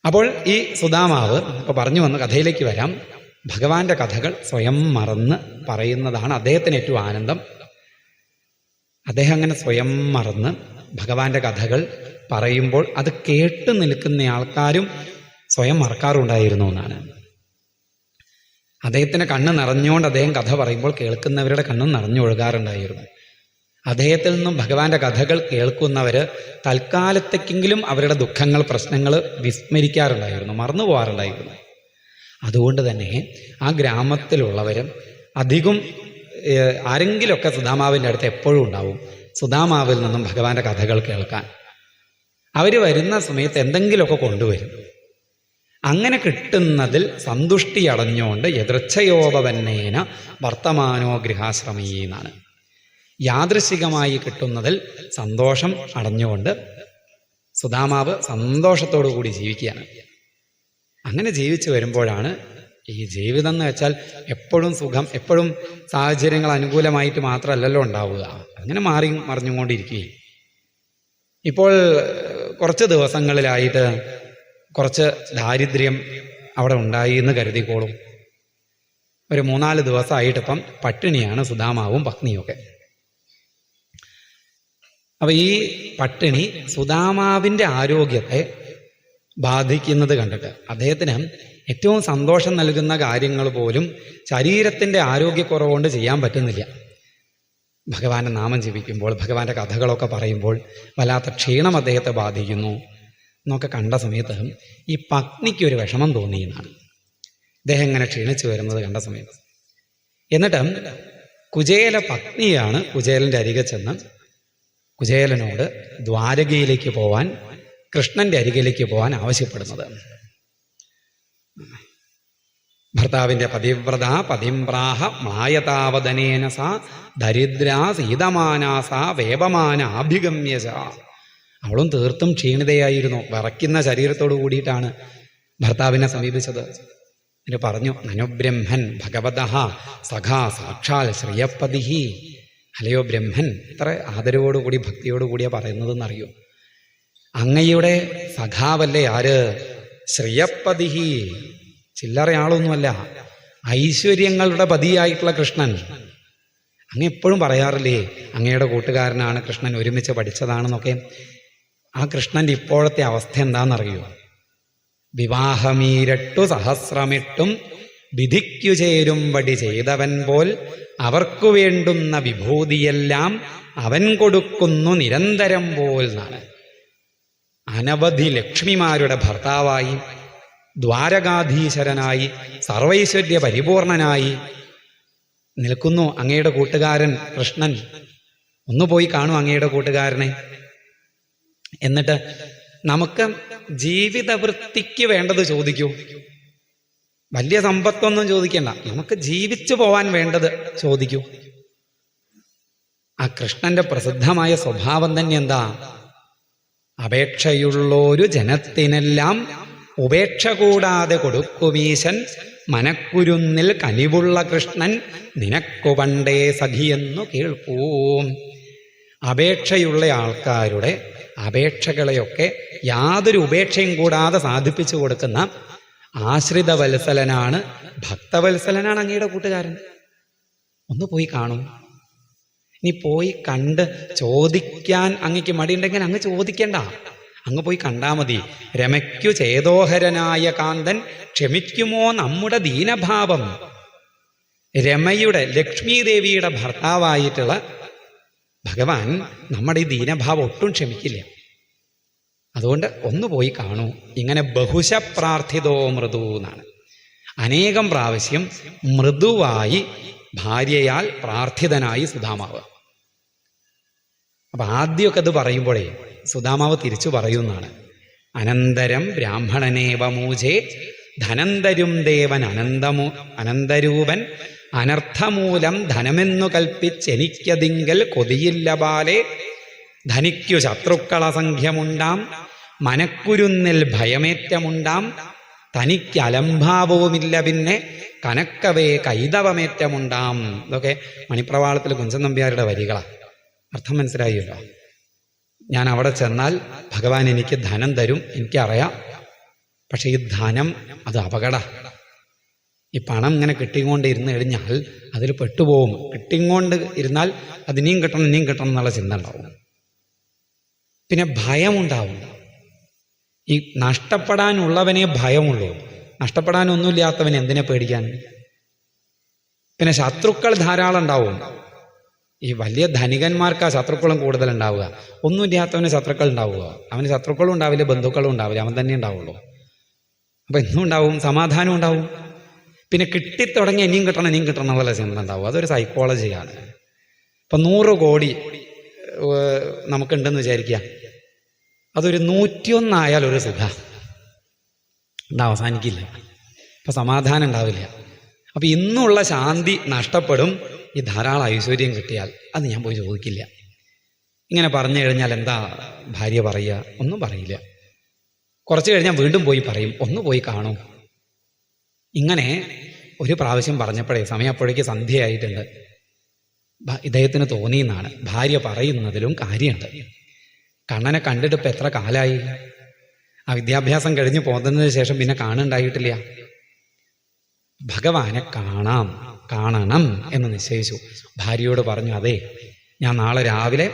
അപ്പോൾ ഈ സുദാമാവ് ഇപ്പോൾ പറഞ്ഞു വന്ന കഥയിലേക്ക് വരാം. ഭഗവാന്റെ കഥകൾ സ്വയം മറന്ന് പറയുന്നതാണ് അദ്ദേഹത്തിന് ഏറ്റവും ആനന്ദം. അദ്ദേഹം അങ്ങനെ സ്വയം മറന്ന് ഭഗവാന്റെ കഥകൾ പറയുമ്പോൾ അത് കേട്ടു നിൽക്കുന്ന ആൾക്കാരും സ്വയം മറക്കാറുണ്ടായിരുന്നു എന്നാണ്. അദ്ദേഹത്തിന് കണ്ണ് നിറഞ്ഞുകൊണ്ട് അദ്ദേഹം കഥ പറയുമ്പോൾ കേൾക്കുന്നവരുടെ കണ്ണും നിറഞ്ഞൊഴുകാറുണ്ടായിരുന്നു. അദ്ദേഹത്തിൽ നിന്നും ഭഗവാന്റെ കഥകൾ കേൾക്കുന്നവര് തൽക്കാലത്തേക്കെങ്കിലും അവരുടെ ദുഃഖങ്ങൾ, പ്രശ്നങ്ങൾ വിസ്മരിക്കാറുണ്ടായിരുന്നു, മറന്നു പോകാറുണ്ടായിരുന്നു. അതുകൊണ്ട് തന്നെ ആ ഗ്രാമത്തിലുള്ളവരും അധികം ആരെങ്കിലുമൊക്കെ സുദാമാവിൻ്റെ അടുത്ത് എപ്പോഴും ഉണ്ടാവും, സുദാമാവിൽ നിന്നും ഭഗവാന്റെ കഥകൾ കേൾക്കാൻ. അവർ വരുന്ന സമയത്ത് എന്തെങ്കിലുമൊക്കെ കൊണ്ടുവരും. അങ്ങനെ കിട്ടുന്നതിൽ സന്തുഷ്ടി അടഞ്ഞുകൊണ്ട് യദൃച്ഛയോപവന്നേന വർത്തമാനോ ഗൃഹാശ്രമീ എന്നാണ്. യാദൃശികമായി കിട്ടുന്നതിൽ സന്തോഷം അടഞ്ഞുകൊണ്ട് സുദാമാവ് സന്തോഷത്തോടു കൂടി ജീവിക്കുകയാണ്. അങ്ങനെ ജീവിച്ചു വരുമ്പോഴാണ് ഈ ജീവിതം എന്ന് വെച്ചാൽ എപ്പോഴും സുഖം, എപ്പോഴും സാഹചര്യങ്ങൾ അനുകൂലമായിട്ട് മാത്രമല്ലല്ലോ ഉണ്ടാവുക. അങ്ങനെ മറിഞ്ഞുകൊണ്ടിരിക്കുകയും ഇപ്പോൾ കുറച്ച് ദിവസങ്ങളിലായിട്ട് കുറച്ച് ദാരിദ്ര്യം അവിടെ ഉണ്ടായി എന്ന് കരുതിക്കോളും. ഒരു 3-4 ദിവസമായിട്ടിപ്പം പട്ടിണിയാണ് സുദാമാവും പത്നിയൊക്കെ. അപ്പൊ ഈ പട്ടിണി സുദാമാവിൻ്റെ ആരോഗ്യത്തെ ബാധിക്കുന്നത് കണ്ടിട്ട് അദ്ദേഹത്തിന് ഏറ്റവും സന്തോഷം നൽകുന്ന കാര്യങ്ങൾ പോലും ശരീരത്തിൻ്റെ ആരോഗ്യക്കുറവുകൊണ്ട് ചെയ്യാൻ പറ്റുന്നില്ല. ഭഗവാന്റെ നാമം ജപിക്കുമ്പോൾ, ഭഗവാന്റെ കഥകളൊക്കെ പറയുമ്പോൾ വല്ലാത്ത ക്ഷീണം അദ്ദേഹത്തെ ബാധിക്കുന്നു എന്നൊക്കെ കണ്ട സമയത്ത് ഈ പത്നിക്കൊരു വിഷമം തോന്നിയെന്നാണ്. അദ്ദേഹം ഇങ്ങനെ ക്ഷീണിച്ചു വരുന്നത് കണ്ട സമയത്ത്. എന്നിട്ട് കുചേല പത്നിയാണ് കുചേലൻ്റെ അരികെ ചെന്ന് കുചേലനോട് ദ്വാരകയിലേക്ക് പോവാൻ, കൃഷ്ണന്റെ അരികിലേക്ക് പോകാൻ ആവശ്യപ്പെടുന്നത്. ഭർത്താവിൻ്റെ പതിവ്രത പതിംപ്രാഹ മായതാവദനേന സാ ദരിദ്രാ സീതമാനാസാ വേപമാനാഭിഗമ്യസ. അവളും തീർത്തും ക്ഷീണിതയായിരുന്നു, വിറയ്ക്കുന്ന ശരീരത്തോടു കൂടിയിട്ടാണ് ഭർത്താവിനെ സമീപിച്ചത്. എന്നിട്ട് പറഞ്ഞു, നനുബ്രഹ്മൻ ഭഗവതഃ സഖാ സാക്ഷാൽ ശ്രിയപതി. അല്ലയോ ബ്രഹ്മൻ, ഇത്ര ആദരവോടുകൂടി ഭക്തിയോടുകൂടിയാ പറയുന്നതെന്നറിയോ? അങ്ങയുടെ സഖാവല്ലേ ആര്? ശ്രിയപതി, ചില്ലറയാളൊന്നുമല്ല, ഐശ്വര്യങ്ങളുടെ പതിയായിട്ടുള്ള കൃഷ്ണൻ. അങ്ങ് എപ്പോഴും പറയാറില്ലേ അങ്ങയുടെ കൂട്ടുകാരനാണ് കൃഷ്ണൻ, ഒരുമിച്ച് പഠിച്ചതാണെന്നൊക്കെ. ആ കൃഷ്ണന്റെ ഇപ്പോഴത്തെ അവസ്ഥ എന്താണെന്നറിയോ? വിവാഹമീരട്ടു സഹസ്രമിട്ടും വിധിക്കു ചേരും വടി ചെയ്തവൻ പോൽ അവർക്കു വേണ്ടുന്ന വിഭൂതിയെല്ലാം അവൻ കൊടുക്കുന്നു നിരന്തരം പോൽ എന്നാണ്. അനവധി ലക്ഷ്മിമാരുടെ ഭർത്താവായി, ദ്വാരകാധീശ്വരനായി, സർവൈശ്വര്യ പരിപൂർണനായി നിൽക്കുന്നു അങ്ങയുടെ കൂട്ടുകാരൻ കൃഷ്ണൻ. ഒന്ന് പോയി കാണൂ അങ്ങയുടെ കൂട്ടുകാരനെ. എന്നിട്ട് നമുക്ക് ജീവിതവൃത്തിക്ക് വേണ്ടത് ചോദിക്കൂ. വലിയ സമ്പത്തൊന്നും ചോദിക്കണ്ട, നമുക്ക് ജീവിച്ചു പോവാൻ വേണ്ടത് ചോദിക്കൂ. ആ കൃഷ്ണന്റെ പ്രസിദ്ധമായ സ്വഭാവം തന്നെ എന്താ? അപേക്ഷയുള്ളൊരു ജനത്തിനെല്ലാം ഉപേക്ഷ കൂടാതെ കൊടുക്കുമീശൻ, മനക്കുരുന്നിൽ കനിവുള്ള കൃഷ്ണൻ നിനക്കു പണ്ടേ സഖിയെന്നു കേൾപ്പൂ. അപേക്ഷയുള്ള ആൾക്കാരുടെ അപേക്ഷകളെയൊക്കെ യാതൊരു ഉപേക്ഷയും കൂടാതെ സാധിപ്പിച്ചു കൊടുക്കുന്ന ആശ്രിതവത്സലനാണ്, ഭക്തവത്സലനാണ് അങ്ങയുടെ കൂട്ടുകാരൻ. ഒന്ന് പോയി കാണൂ. ഇനി പോയി കണ്ട് ചോദിക്കാൻ അങ്ങക്ക് മടിയുണ്ടെങ്കിൽ അങ്ങ് ചോദിക്കണ്ട, അങ്ങ് പോയി കണ്ടാ മതി. രമയ്ക്കു ചേതോഹരനായ കാന്തൻ ക്ഷമിക്കുമോ നമ്മുടെ ദീനഭാവം. രമയുടെ, ലക്ഷ്മി ദേവിയുടെ ഭർത്താവായിട്ടുള്ള ഭഗവാൻ നമ്മുടെ ഈ ദീനഭാവം ഒട്ടും ക്ഷമിക്കില്ല. അതുകൊണ്ട് ഒന്ന് പോയി കാണൂ. ഇങ്ങനെ ബഹുശ പ്രാർത്ഥിതോ മൃദു എന്നാണ്. അനേകം പ്രാവശ്യം മൃദുവായി ഭാര്യയാൽ പ്രാർത്ഥിതനായി സുദാമാവ്. അപ്പൊ ആദ്യമൊക്കെ അത് പറയുമ്പോഴേ സുദാമാവ് തിരിച്ചു പറയുന്നതാണ്. അനന്തരം ബ്രാഹ്മണനേവ മൂജേ ധനന്തരും ദേവൻ അനന്തരൂപൻ അനർത്ഥമൂലം ധനമെന്നു കൽപ്പിച്ചെനിക്കതിങ്കൽ കൊതിയില്ല ബാലെ. ധനിക്കു ശത്രുക്കളസംഖ്യമുണ്ടാം, മനക്കുരുന്നിൽ ഭയമേറ്റമുണ്ടാം, തനിക്ക് അലംഭാവവുമില്ല പിന്നെ കനക്കവേ കൈതവമേറ്റമുണ്ടാം. ഇതൊക്കെ മണിപ്രവാളത്തിൽ കുഞ്ചൻ നമ്പ്യാരുടെ വരികളാണ്. അർത്ഥം മനസ്സിലായല്ലോ. ഞാൻ അവിടെ ചെന്നാൽ ഭഗവാൻ എനിക്ക് ധനം തരും, എനിക്കറിയാം. പക്ഷെ ഈ ധനം അത് അപകട. ഈ പണം ഇങ്ങനെ കിട്ടിക്കൊണ്ട് ഇരുന്ന് കഴിഞ്ഞാൽ അതിൽ പെട്ടുപോകും. കിട്ടിക്കൊണ്ട് ഇരുന്നാൽ അത് ഇനിയും കിട്ടണം എന്നുള്ള ചിന്ത ഉണ്ടാവും. പിന്നെ ഭയമുണ്ടാവും. ഈ നഷ്ടപ്പെടാനുള്ളവനെ ഭയമുള്ളൂ. നഷ്ടപ്പെടാനൊന്നുമില്ലാത്തവൻ എന്തിനെ പേടിക്കാൻ? പിന്നെ ശത്രുക്കൾ ധാരാളം ഉണ്ടാവും. ഈ വലിയ ധനികന്മാർക്ക് ആ ശത്രുക്കളും കൂടുതൽ ഉണ്ടാവുക. ഒന്നുമില്ലാത്തവന് ശത്രുക്കൾ ഉണ്ടാവുക. അവന് ശത്രുക്കളും ഉണ്ടാവില്ല, ബന്ധുക്കളും ഉണ്ടാവില്ല, അവൻ തന്നെ ഉണ്ടാവുള്ളൂ. അപ്പം എന്നും ഉണ്ടാവും, സമാധാനം ഉണ്ടാവും. പിന്നെ കിട്ടിത്തുടങ്ങി ഇനിയും കിട്ടണം എന്നുള്ള ചിന്ത ഉണ്ടാവും. അതൊരു സൈക്കോളജിയാണ്. ഇപ്പം 100 കോടി നമുക്കുണ്ടെന്ന് വിചാരിക്കുക. അതൊരു 101 ആയാൽ ഒരു സുഖ ഇത് അവസാനിക്കില്ല. അപ്പം സമാധാനം ഉണ്ടാവില്ല. അപ്പം ഇന്നുള്ള ശാന്തി നഷ്ടപ്പെടും. ഈ ധാരാളം ഐശ്വര്യം കിട്ടിയാൽ അത് ഞാൻ പോയി ചോദിക്കില്ല. ഇങ്ങനെ പറഞ്ഞു കഴിഞ്ഞാൽ എന്താ ഭാര്യ പറയുക? ഒന്നും പറയില്ല. കുറച്ച് കഴിഞ്ഞാൽ വീണ്ടും പോയി പറയും, ഒന്ന് പോയി കാണും. ഇങ്ങനെ ഒരു പ്രാവശ്യം പറഞ്ഞപ്പോഴേ സമയം അപ്പോഴേക്ക് സന്ധ്യയായിട്ടുണ്ട്. ഇദ്ദേഹത്തിന് തോന്നിയെന്നാണ്. ഭാര്യ പറയുന്നതിലും കാര്യമുണ്ട്. കണ്ണനെ കണ്ടിട്ട് ഇപ്പം എത്ര കാലമായി? ആ വിദ്യാഭ്യാസം കഴിഞ്ഞ് പോകുന്നതിന് ശേഷം പിന്നെ കാണുണ്ടായിട്ടില്ല. ഭഗവാനെ കാണണം എന്ന് നിശ്ചയിച്ചു. ഭാര്യയോട് പറഞ്ഞു, അതെ, ഞാൻ നാളെ രാവിലെ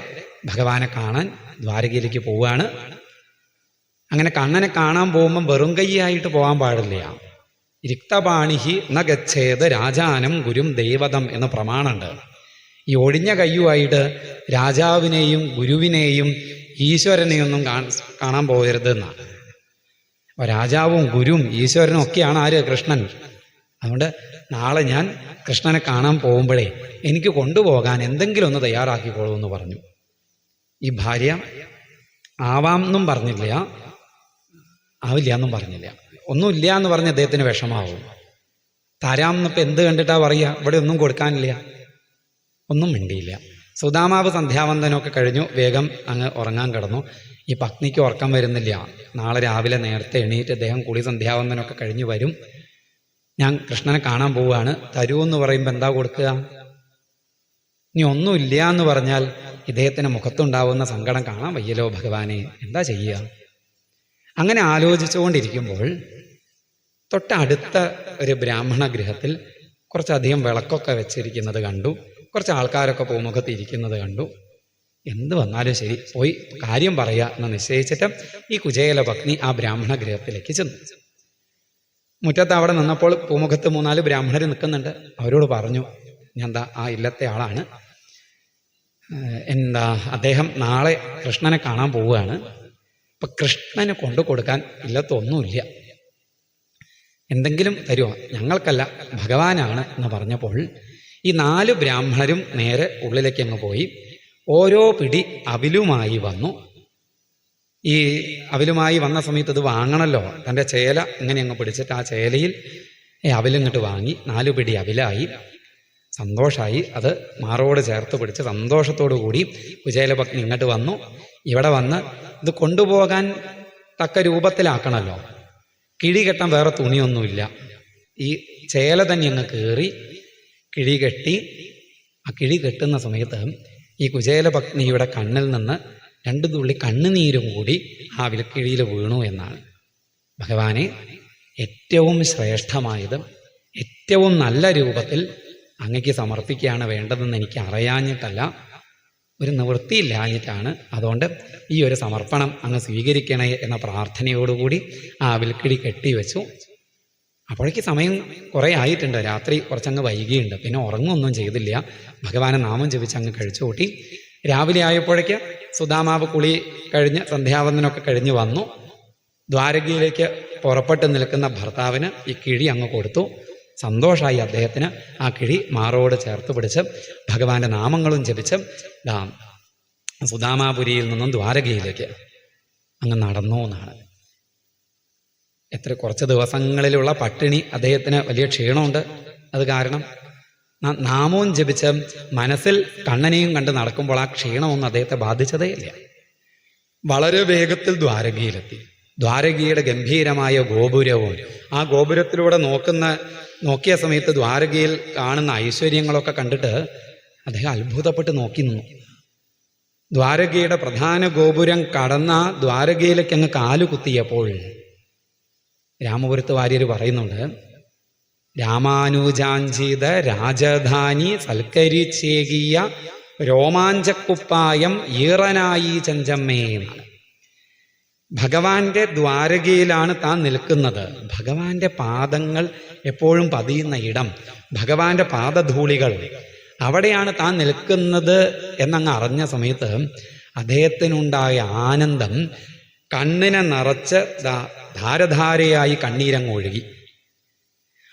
ഭഗവാനെ കാണാൻ ദ്വാരകയിലേക്ക് പോവുകയാണ്. അങ്ങനെ കണ്ണനെ കാണാൻ പോകുമ്പം വെറും കൈയായിട്ട് പോകാൻ പാടില്ല. രിക്തപാണിഹി ന ഗച്ഛേത് രാജാനം ഗുരും ദേവതം എന്ന പ്രമാണമുണ്ട്. ഈ ഒഴിഞ്ഞ കയ്യുമായിട്ട് രാജാവിനെയും ഗുരുവിനെയും ഈശ്വരനെയൊന്നും കാണാൻ പോകരുത് എന്നാണ്. അപ്പോൾ രാജാവും ഗുരുവും ഈശ്വരനും ഒക്കെയാണ് ആര്? കൃഷ്ണൻ. അതുകൊണ്ട് നാളെ ഞാൻ കൃഷ്ണനെ കാണാൻ പോകുമ്പോഴേ എനിക്ക് കൊണ്ടുപോകാൻ എന്തെങ്കിലും ഒന്ന് തയ്യാറാക്കിക്കോളൂ എന്ന് പറഞ്ഞു. ഈ ഭാര്യ ആവാം എന്നും പറഞ്ഞില്ല, ആവില്ല എന്നും പറഞ്ഞില്ല. ഒന്നുമില്ല എന്ന് പറഞ്ഞ് അദ്ദേഹത്തിന് വിഷമാവും. തരാം എന്നിപ്പോൾ എന്ത് കണ്ടിട്ടാ പറയുക? ഇവിടെ ഒന്നും കൊടുക്കാനില്ല. ഒന്നും മിണ്ടിയില്ല. സുദാമാവ് സന്ധ്യാവന്തനമൊക്കെ കഴിഞ്ഞു വേഗം അങ്ങ് ഉറങ്ങാൻ കിടന്നു. ഈ പത്നിക്ക് ഉറക്കം വരുന്നില്ല. നാളെ രാവിലെ നേരത്തെ എണീറ്റ് അദ്ദേഹം കുളി സന്ധ്യാവന്തനമൊക്കെ കഴിഞ്ഞ് വരും. ഞാൻ കൃഷ്ണനെ കാണാൻ പോവുകയാണ്, തരൂന്ന് പറയുമ്പോൾ എന്താ കൊടുക്കുക? ഇനി ഒന്നുമില്ല എന്ന് പറഞ്ഞാൽ ഇദ്ദേഹത്തിന് മുഖത്തുണ്ടാവുന്ന സങ്കടം കാണാൻ വയ്യല്ലോ ഭഗവാനെ, എന്താ ചെയ്യുക? അങ്ങനെ ആലോചിച്ചുകൊണ്ടിരിക്കുമ്പോൾ തൊട്ടടുത്ത ഒരു ബ്രാഹ്മണ ഗൃഹത്തിൽ കുറച്ചധികം വിളക്കൊക്കെ വെച്ചിരിക്കുന്നത് കണ്ടു. കുറച്ച് ആൾക്കാരൊക്കെ പൂമുഖത്ത് ഇരിക്കുന്നത് കണ്ടു. എന്ത് വന്നാലും ശരി പോയി കാര്യം പറയുക എന്ന് നിശ്ചയിച്ചിട്ട് ഈ കുചേല പത്നി ആ ബ്രാഹ്മണ ഗൃഹത്തിലേക്ക് ചെന്നു. മുറ്റത്ത് അവിടെ നിന്നപ്പോൾ പൂമുഖത്ത് 3-4 ബ്രാഹ്മണർ നിൽക്കുന്നുണ്ട്. അവരോട് പറഞ്ഞു, ഞാൻ എന്താ ആ ഇല്ലത്തെ ആളാണ്, അദ്ദേഹം നാളെ കൃഷ്ണനെ കാണാൻ പോവുകയാണ്. അപ്പം കൃഷ്ണന് കൊണ്ടു കൊടുക്കാൻ ഇല്ലത്തൊന്നുമില്ല, എന്തെങ്കിലും തരുമോ? ഞങ്ങൾക്കല്ല, ഭഗവാനാണ് എന്ന് പറഞ്ഞപ്പോൾ ഈ 4 ബ്രാഹ്മണരും നേരെ ഉള്ളിലേക്ക് അങ്ങ് പോയി. ഓരോ പിടി അവിലുമായി വന്നു. ഈ അവിലുമായി വന്ന സമയത്ത് ഇത് വാങ്ങണമല്ലോ. തൻ്റെ ചേല ഇങ്ങനെ അങ്ങ് പിടിച്ചിട്ട് ആ ചേലയിൽ അവിലിങ്ങോട്ട് വാങ്ങി 4 പിടി അവിലായി. സന്തോഷമായി. അത് മാറോട് ചേർത്ത് പിടിച്ച് സന്തോഷത്തോടു കൂടി കുചേലഭഗ്നി ഇങ്ങോട്ട് വന്നു. ഇവിടെ വന്ന് ഇത് കൊണ്ടുപോകാൻ തക്ക രൂപത്തിലാക്കണമല്ലോ. കിഴി കെട്ടാൻ വേറെ തുണിയൊന്നുമില്ല. ഈ ചേല തന്നെ അങ്ങ് കയറി കിഴി കെട്ടി. ആ കിഴി കെട്ടുന്ന സമയത്ത് ഈ കുചേലഭഗ്നിയുടെ കണ്ണിൽ നിന്ന് 2 തുള്ളി കണ്ണുനീരും കൂടി ആ വിലക്കിഴിയിൽ വീണു എന്നാണ്. ഭഗവാനെ, ഏറ്റവും ശ്രേഷ്ഠമായത് ഏറ്റവും നല്ല രൂപത്തിൽ അങ്ങയ്ക്ക് സമർപ്പിക്കുകയാണ് വേണ്ടതെന്ന് എനിക്ക് അറിയാഞ്ഞിട്ടല്ല, ഒരു നിവൃത്തിയില്ലാഞ്ഞിട്ടാണ്. അതുകൊണ്ട് ഈ ഒരു സമർപ്പണം അങ്ങ് സ്വീകരിക്കണേ എന്ന പ്രാർത്ഥനയോടുകൂടി ആ വിൽക്കിടി കെട്ടിവെച്ചു. അപ്പോഴേക്ക് സമയം കുറേ ആയിട്ടുണ്ട്. രാത്രി കുറച്ചങ്ങ് വൈകിയുണ്ട്. പിന്നെ ഉറങ്ങൊന്നും ചെയ്തില്ല. ഭഗവാനെ നാമം ജപിച്ച് അങ്ങ് കഴിച്ചു കൂട്ടി. രാവിലെ ആയപ്പോഴേക്ക് സുദാമാവ് കുളി കഴിഞ്ഞ് സന്ധ്യാവന്തനമൊക്കെ കഴിഞ്ഞ് വന്നു. ദ്വാരകയിലേക്ക് പുറപ്പെട്ട് നിൽക്കുന്ന ഭർത്താവിന് ഈ കിഴി അങ്ങ് കൊടുത്തു. സന്തോഷമായി അദ്ദേഹത്തിന്. ആ കിഴി മാറോട് ചേർത്ത് പിടിച്ച് ഭഗവാന്റെ നാമങ്ങളും ജപിച്ച് സുദാമാപുരിയിൽ നിന്നും ദ്വാരകയിലേക്ക് അങ്ങ് നടന്നു എന്നാണ്. കുറച്ച് ദിവസങ്ങളിലുള്ള പട്ടിണി അദ്ദേഹത്തിന് വലിയ ക്ഷീണമുണ്ട്. അത് കാരണം നാമവും ജപിച്ച് മനസ്സിൽ കണ്ണനെയും കണ്ട് നടക്കുമ്പോൾ ആ ക്ഷീണമൊന്നും അദ്ദേഹത്തെ ബാധിച്ചതേ ഇല്ല. വളരെ വേഗത്തിൽ ദ്വാരകയിലെത്തി. ദ്വാരകയുടെ ഗംഭീരമായ ഗോപുരവും ആ ഗോപുരത്തിലൂടെ നോക്കിയ സമയത്ത് ദ്വാരകയിൽ കാണുന്ന ഐശ്വര്യങ്ങളൊക്കെ കണ്ടിട്ട് അദ്ദേഹം അത്ഭുതപ്പെട്ട് നോക്കി നിന്നു. ദ്വാരകയുടെ പ്രധാന ഗോപുരം കടന്ന ദ്വാരകയിലേക്ക് അങ്ങ് കാലുകുത്തിയപ്പോൾ രാമപുരത്ത് വാര്യർ പറയുന്നുണ്ട്, രാമാനുജാഞ്ചിത രാജധാനി സൽക്കരിച്ചേകിയ രോമാഞ്ചക്കുപ്പായം ഈറനായി ചഞ്ചമ്മേ എന്നാണ്. ഭഗവാന്റെ ദ്വാരകയിലാണ് താൻ നിൽക്കുന്നത്. ഭഗവാന്റെ പാദങ്ങൾ എപ്പോഴും പതിയുന്ന ഇടം, ഭഗവാന്റെ പാദധൂളികൾ, അവിടെയാണ് താൻ നിൽക്കുന്നത് എന്നങ്ങ് അറിഞ്ഞ സമയത്ത് അദ്ദേഹത്തിനുണ്ടായ ആനന്ദം കണ്ണിനെ നിറച്ച് ധാരധാരയായി കണ്ണീരങ്ങ് ഒഴുകി.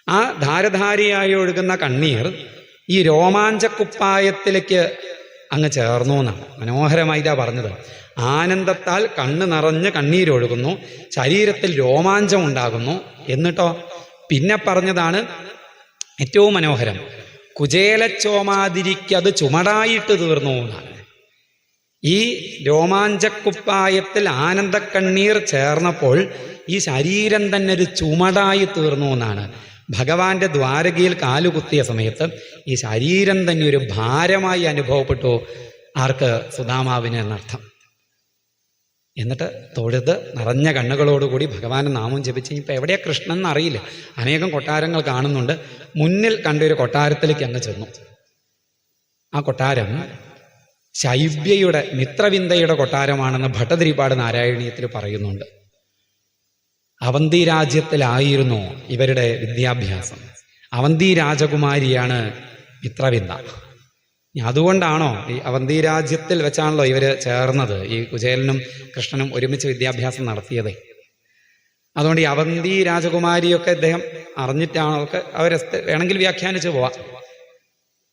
ആ ധാരധാരയായി ഒഴുകുന്ന കണ്ണീർ ഈ രോമാഞ്ചക്കുപ്പായത്തിലേക്ക് അങ്ങ് ചേർന്നു എന്നാണ്. മനോഹരമായിട്ടാ പറഞ്ഞത്. ആനന്ദത്താൽ കണ്ണ് നിറഞ്ഞ് കണ്ണീരൊഴുകുന്നു, ശരീരത്തിൽ രോമാഞ്ചം ഉണ്ടാകുന്നു. എന്നിട്ടോ പിന്നെ പറഞ്ഞതാണ് ഏറ്റവും മനോഹരം, കുചേലച്ചോമാതിരിക്കത് ചുമടായിട്ട് തീർന്നു എന്നാണ്. ഈ രോമാഞ്ചക്കുപ്പായത്തിൽ ആനന്ദക്കണ്ണീർ ചേർന്നപ്പോൾ ഈ ശരീരം തന്നെ ഒരു ചുമടായി തീർന്നു എന്നാണ്. ഭഗവാന്റെ ദ്വാരകയിൽ കാലുകുത്തിയ സമയത്ത് ഈ ശരീരം തന്നെ ഒരു ഭാരമായി അനുഭവപ്പെട്ടു. ആർക്ക്? സുദാമാവിന് എന്നർത്ഥം. എന്നിട്ട് തൊഴുത് നിറഞ്ഞ കണ്ണുകളോടുകൂടി ഭഗവാന്റെ നാമം ജപിച്ച്, ഇപ്പം എവിടെയാ കൃഷ്ണൻ എന്നറിയില്ല, അനേകം കൊട്ടാരങ്ങൾ കാണുന്നുണ്ട്. മുന്നിൽ കണ്ടൊരു കൊട്ടാരത്തിലേക്ക് അങ്ങ് ചെന്നു. ആ കൊട്ടാരം ശൈബ്യയുടെ മിത്രവിന്ദയുടെ കൊട്ടാരമാണെന്ന് ഭട്ടതിരിപ്പാട് നാരായണീയത്തിൽ പറയുന്നുണ്ട്. അവന്തി രാജ്യത്തിലായിരുന്നു ഇവരുടെ വിദ്യാഭ്യാസം. അവന്തി രാജകുമാരിയാണ് മിത്രവിന്ദ. അതുകൊണ്ടാണോ ഈ അവന്തി രാജ്യത്തിൽ വെച്ചാണല്ലോ ഇവർ ചേർന്നത്, ഈ കുചേലനും കൃഷ്ണനും ഒരുമിച്ച് വിദ്യാഭ്യാസം നടത്തിയത്. അതുകൊണ്ട് ഈ അവന്തി രാജകുമാരിയൊക്കെ അദ്ദേഹം അറിഞ്ഞിട്ടാണോ ഒക്കെ അവർ വേണമെങ്കിൽ വ്യാഖ്യാനിച്ച് പോവാം,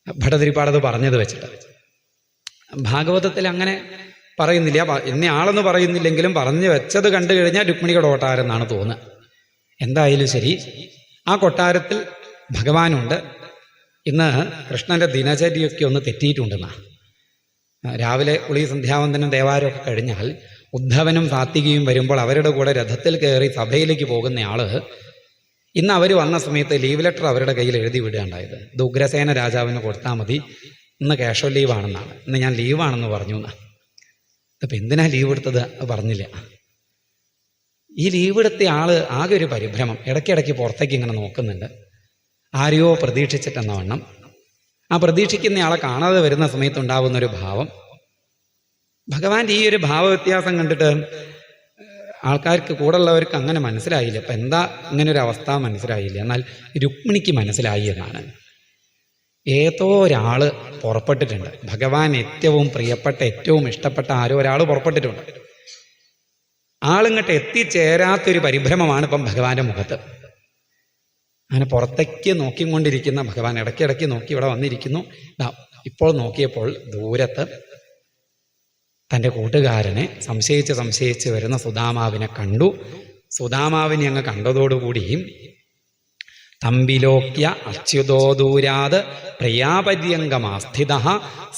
ഭട്ടതിരിപ്പാടത് പറഞ്ഞത് വെച്ചിട്ട്. ഭാഗവതത്തിൽ അങ്ങനെ പറയുന്നില്ല, ഇന്നയാളെന്ന് പറയുന്നില്ലെങ്കിലും പറഞ്ഞു വെച്ചത് കണ്ടു കഴിഞ്ഞാൽ രുക്മിണിയുടെ കൊട്ടാരം എന്നാണ് തോന്നുന്നത്. എന്തായാലും ശരി, ആ കൊട്ടാരത്തിൽ ഭഗവാനുണ്ട്. ഇന്ന് കൃഷ്ണന്റെ ദിനചര്യയൊക്കെ ഒന്ന് തെറ്റിയിട്ടുണ്ടെന്നാ. രാവിലെ കുളി സന്ധ്യാവന്തനം ദേവാരമൊക്കെ കഴിഞ്ഞാൽ ഉദ്ധവനും സാത്വികയും വരുമ്പോൾ അവരുടെ കൂടെ രഥത്തിൽ കയറി സഭയിലേക്ക് പോകുന്നയാള് ഇന്ന് അവർ വന്ന സമയത്ത് ലീവ് ലെറ്റർ അവരുടെ കയ്യിൽ എഴുതി വിടുകയുണ്ടായത്. ഇത് ഉഗ്രസേന രാജാവിന് കൊടുത്താൽ മതി, ഇന്ന് ക്യാഷോ ലീവാണെന്നാണ്, ഇന്ന് ഞാൻ ലീവാണെന്ന് പറഞ്ഞു എന്നാണ്. ഇപ്പം എന്തിനാ ലീവ് എടുത്തത് പറഞ്ഞില്ല. ഈ ലീവ് എടുത്ത ആള് ആകെ ഒരു പരിഭ്രമം, ഇടയ്ക്കിടയ്ക്ക് പുറത്തേക്ക് ഇങ്ങനെ നോക്കുന്നുണ്ട്, ആരെയോ പ്രതീക്ഷിച്ചിട്ടെന്ന വണ്ണം. ആ പ്രതീക്ഷിക്കുന്നയാളെ കാണാതെ വരുന്ന സമയത്തുണ്ടാവുന്നൊരു ഭാവം, ഭഗവാന്റെ ഈ ഒരു ഭാവവ്യത്യാസം കണ്ടിട്ട് ആൾക്കാർക്ക് കൂടുള്ളവർക്ക് അങ്ങനെ മനസ്സിലായില്ല. അപ്പം എന്താ ഇങ്ങനെ ഒരു അവസ്ഥ മനസ്സിലായില്ല. എന്നാൽ രുക്മിണിക്ക് മനസ്സിലായി എന്നാണ്. ഏതോ ഒരാൾ പുറപ്പെട്ടിട്ടുണ്ട്, ഭഗവാൻ ഏറ്റവും പ്രിയപ്പെട്ട ഏറ്റവും ഇഷ്ടപ്പെട്ട ആരോ ഒരാൾ പുറപ്പെട്ടിട്ടുണ്ട്. ആളിങ്ങോട്ട് എത്തിച്ചേരാത്തൊരു പരിഭ്രമമാണ് ഇപ്പം ഭഗവാന്റെ മുഖത്ത്. അങ്ങനെ പുറത്തേക്ക് നോക്കിക്കൊണ്ടിരിക്കുന്ന ഭഗവാൻ ഇടയ്ക്കിടയ്ക്ക് നോക്കി ഇവിടെ വന്നിരിക്കുന്നു. ഇപ്പോൾ നോക്കിയപ്പോൾ ദൂരത്ത് തൻ്റെ കൂട്ടുകാരനെ സംശയിച്ച് വരുന്ന സുദാമാവിനെ കണ്ടു. സുദാമാവിനെ അങ്ങ് കണ്ടതോടുകൂടി തമ്പിലോക്യ അച്യുതോ ദൂരാത് പ്രിയാപര്യങ്കമാസ്ഥിത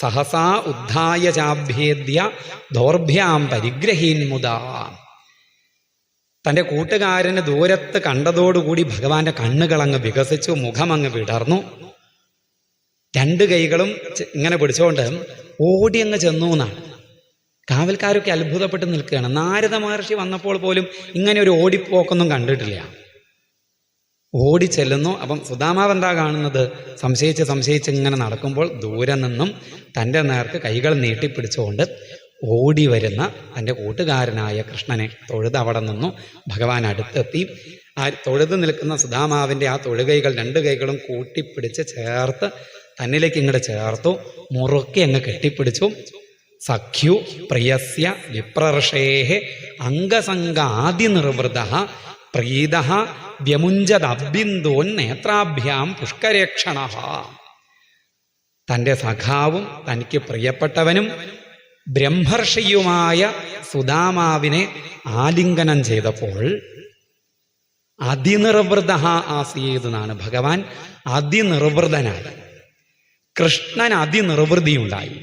സഹസാ ഉദ്ധായ ചാഭ്യേദ്യ ദൗർഭ്യാം പരിഗ്രഹീന്മുദാ. തൻ്റെ കൂട്ടുകാരന് ദൂരത്ത് കണ്ടതോടുകൂടി ഭഗവാന്റെ കണ്ണുകളങ്ങ് വികസിച്ചു, മുഖമങ്ങ് വിടർന്നു. രണ്ട് കൈകളും ഇങ്ങനെ പിടിച്ചുകൊണ്ട് ഓടി അങ്ങ് ചെന്നു എന്നാണ്. കാവൽക്കാരൊക്കെ അത്ഭുതപ്പെട്ട് നിൽക്കുകയാണ്. നാരദ മഹർഷി വന്നപ്പോൾ പോലും ഇങ്ങനെ ഒരു ഓടിപ്പോക്കൊന്നും കണ്ടിട്ടില്ല. ഓടി ചെല്ലുന്നു. അപ്പം സുദാമാവ് എന്താ കാണുന്നത്? സംശയിച്ച് ഇങ്ങനെ നടക്കുമ്പോൾ ദൂരെ നിന്നും തൻ്റെ നേർക്ക് കൈകൾ നീട്ടിപ്പിടിച്ചുകൊണ്ട് ഓടി വരുന്ന തൻ്റെ കൂട്ടുകാരനായ കൃഷ്ണനെ തൊഴുത് അവിടെ നിന്നു ഭഗവാൻ അടുത്തെത്തി. ആ തൊഴുത് നിൽക്കുന്ന സുദാമാവിൻ്റെ ആ തൊഴുകൈകൾ രണ്ട് കൈകളും കൂട്ടിപ്പിടിച്ച് ചേർത്ത് തന്നിലേക്ക് ഇങ്ങോട്ട് ചേർത്തു, മുറുക്കി അങ്ങ് കെട്ടിപ്പിടിച്ചു. സഖ്യു പ്രിയസ്യ വിപ്രർഷേഹ അംഗസംഗാദിനിർവൃത പ്രീത വ്യമുഞ്ചദബിന്ദോൻ നേത്രാഭ്യാം പുഷ്കരേക്ഷണ. തൻ്റെ സഖാവും തനിക്ക് പ്രിയപ്പെട്ടവനും ബ്രഹ്മർഷിയുമായ സുദാമാവിനെ ആലിംഗനം ചെയ്തപ്പോൾ അതിനിർവൃത ആസീതെന്നാണ്. ഭഗവാൻ അതിനിർവൃതനായി, കൃഷ്ണൻ അതിനിർവൃതിയുണ്ടായി.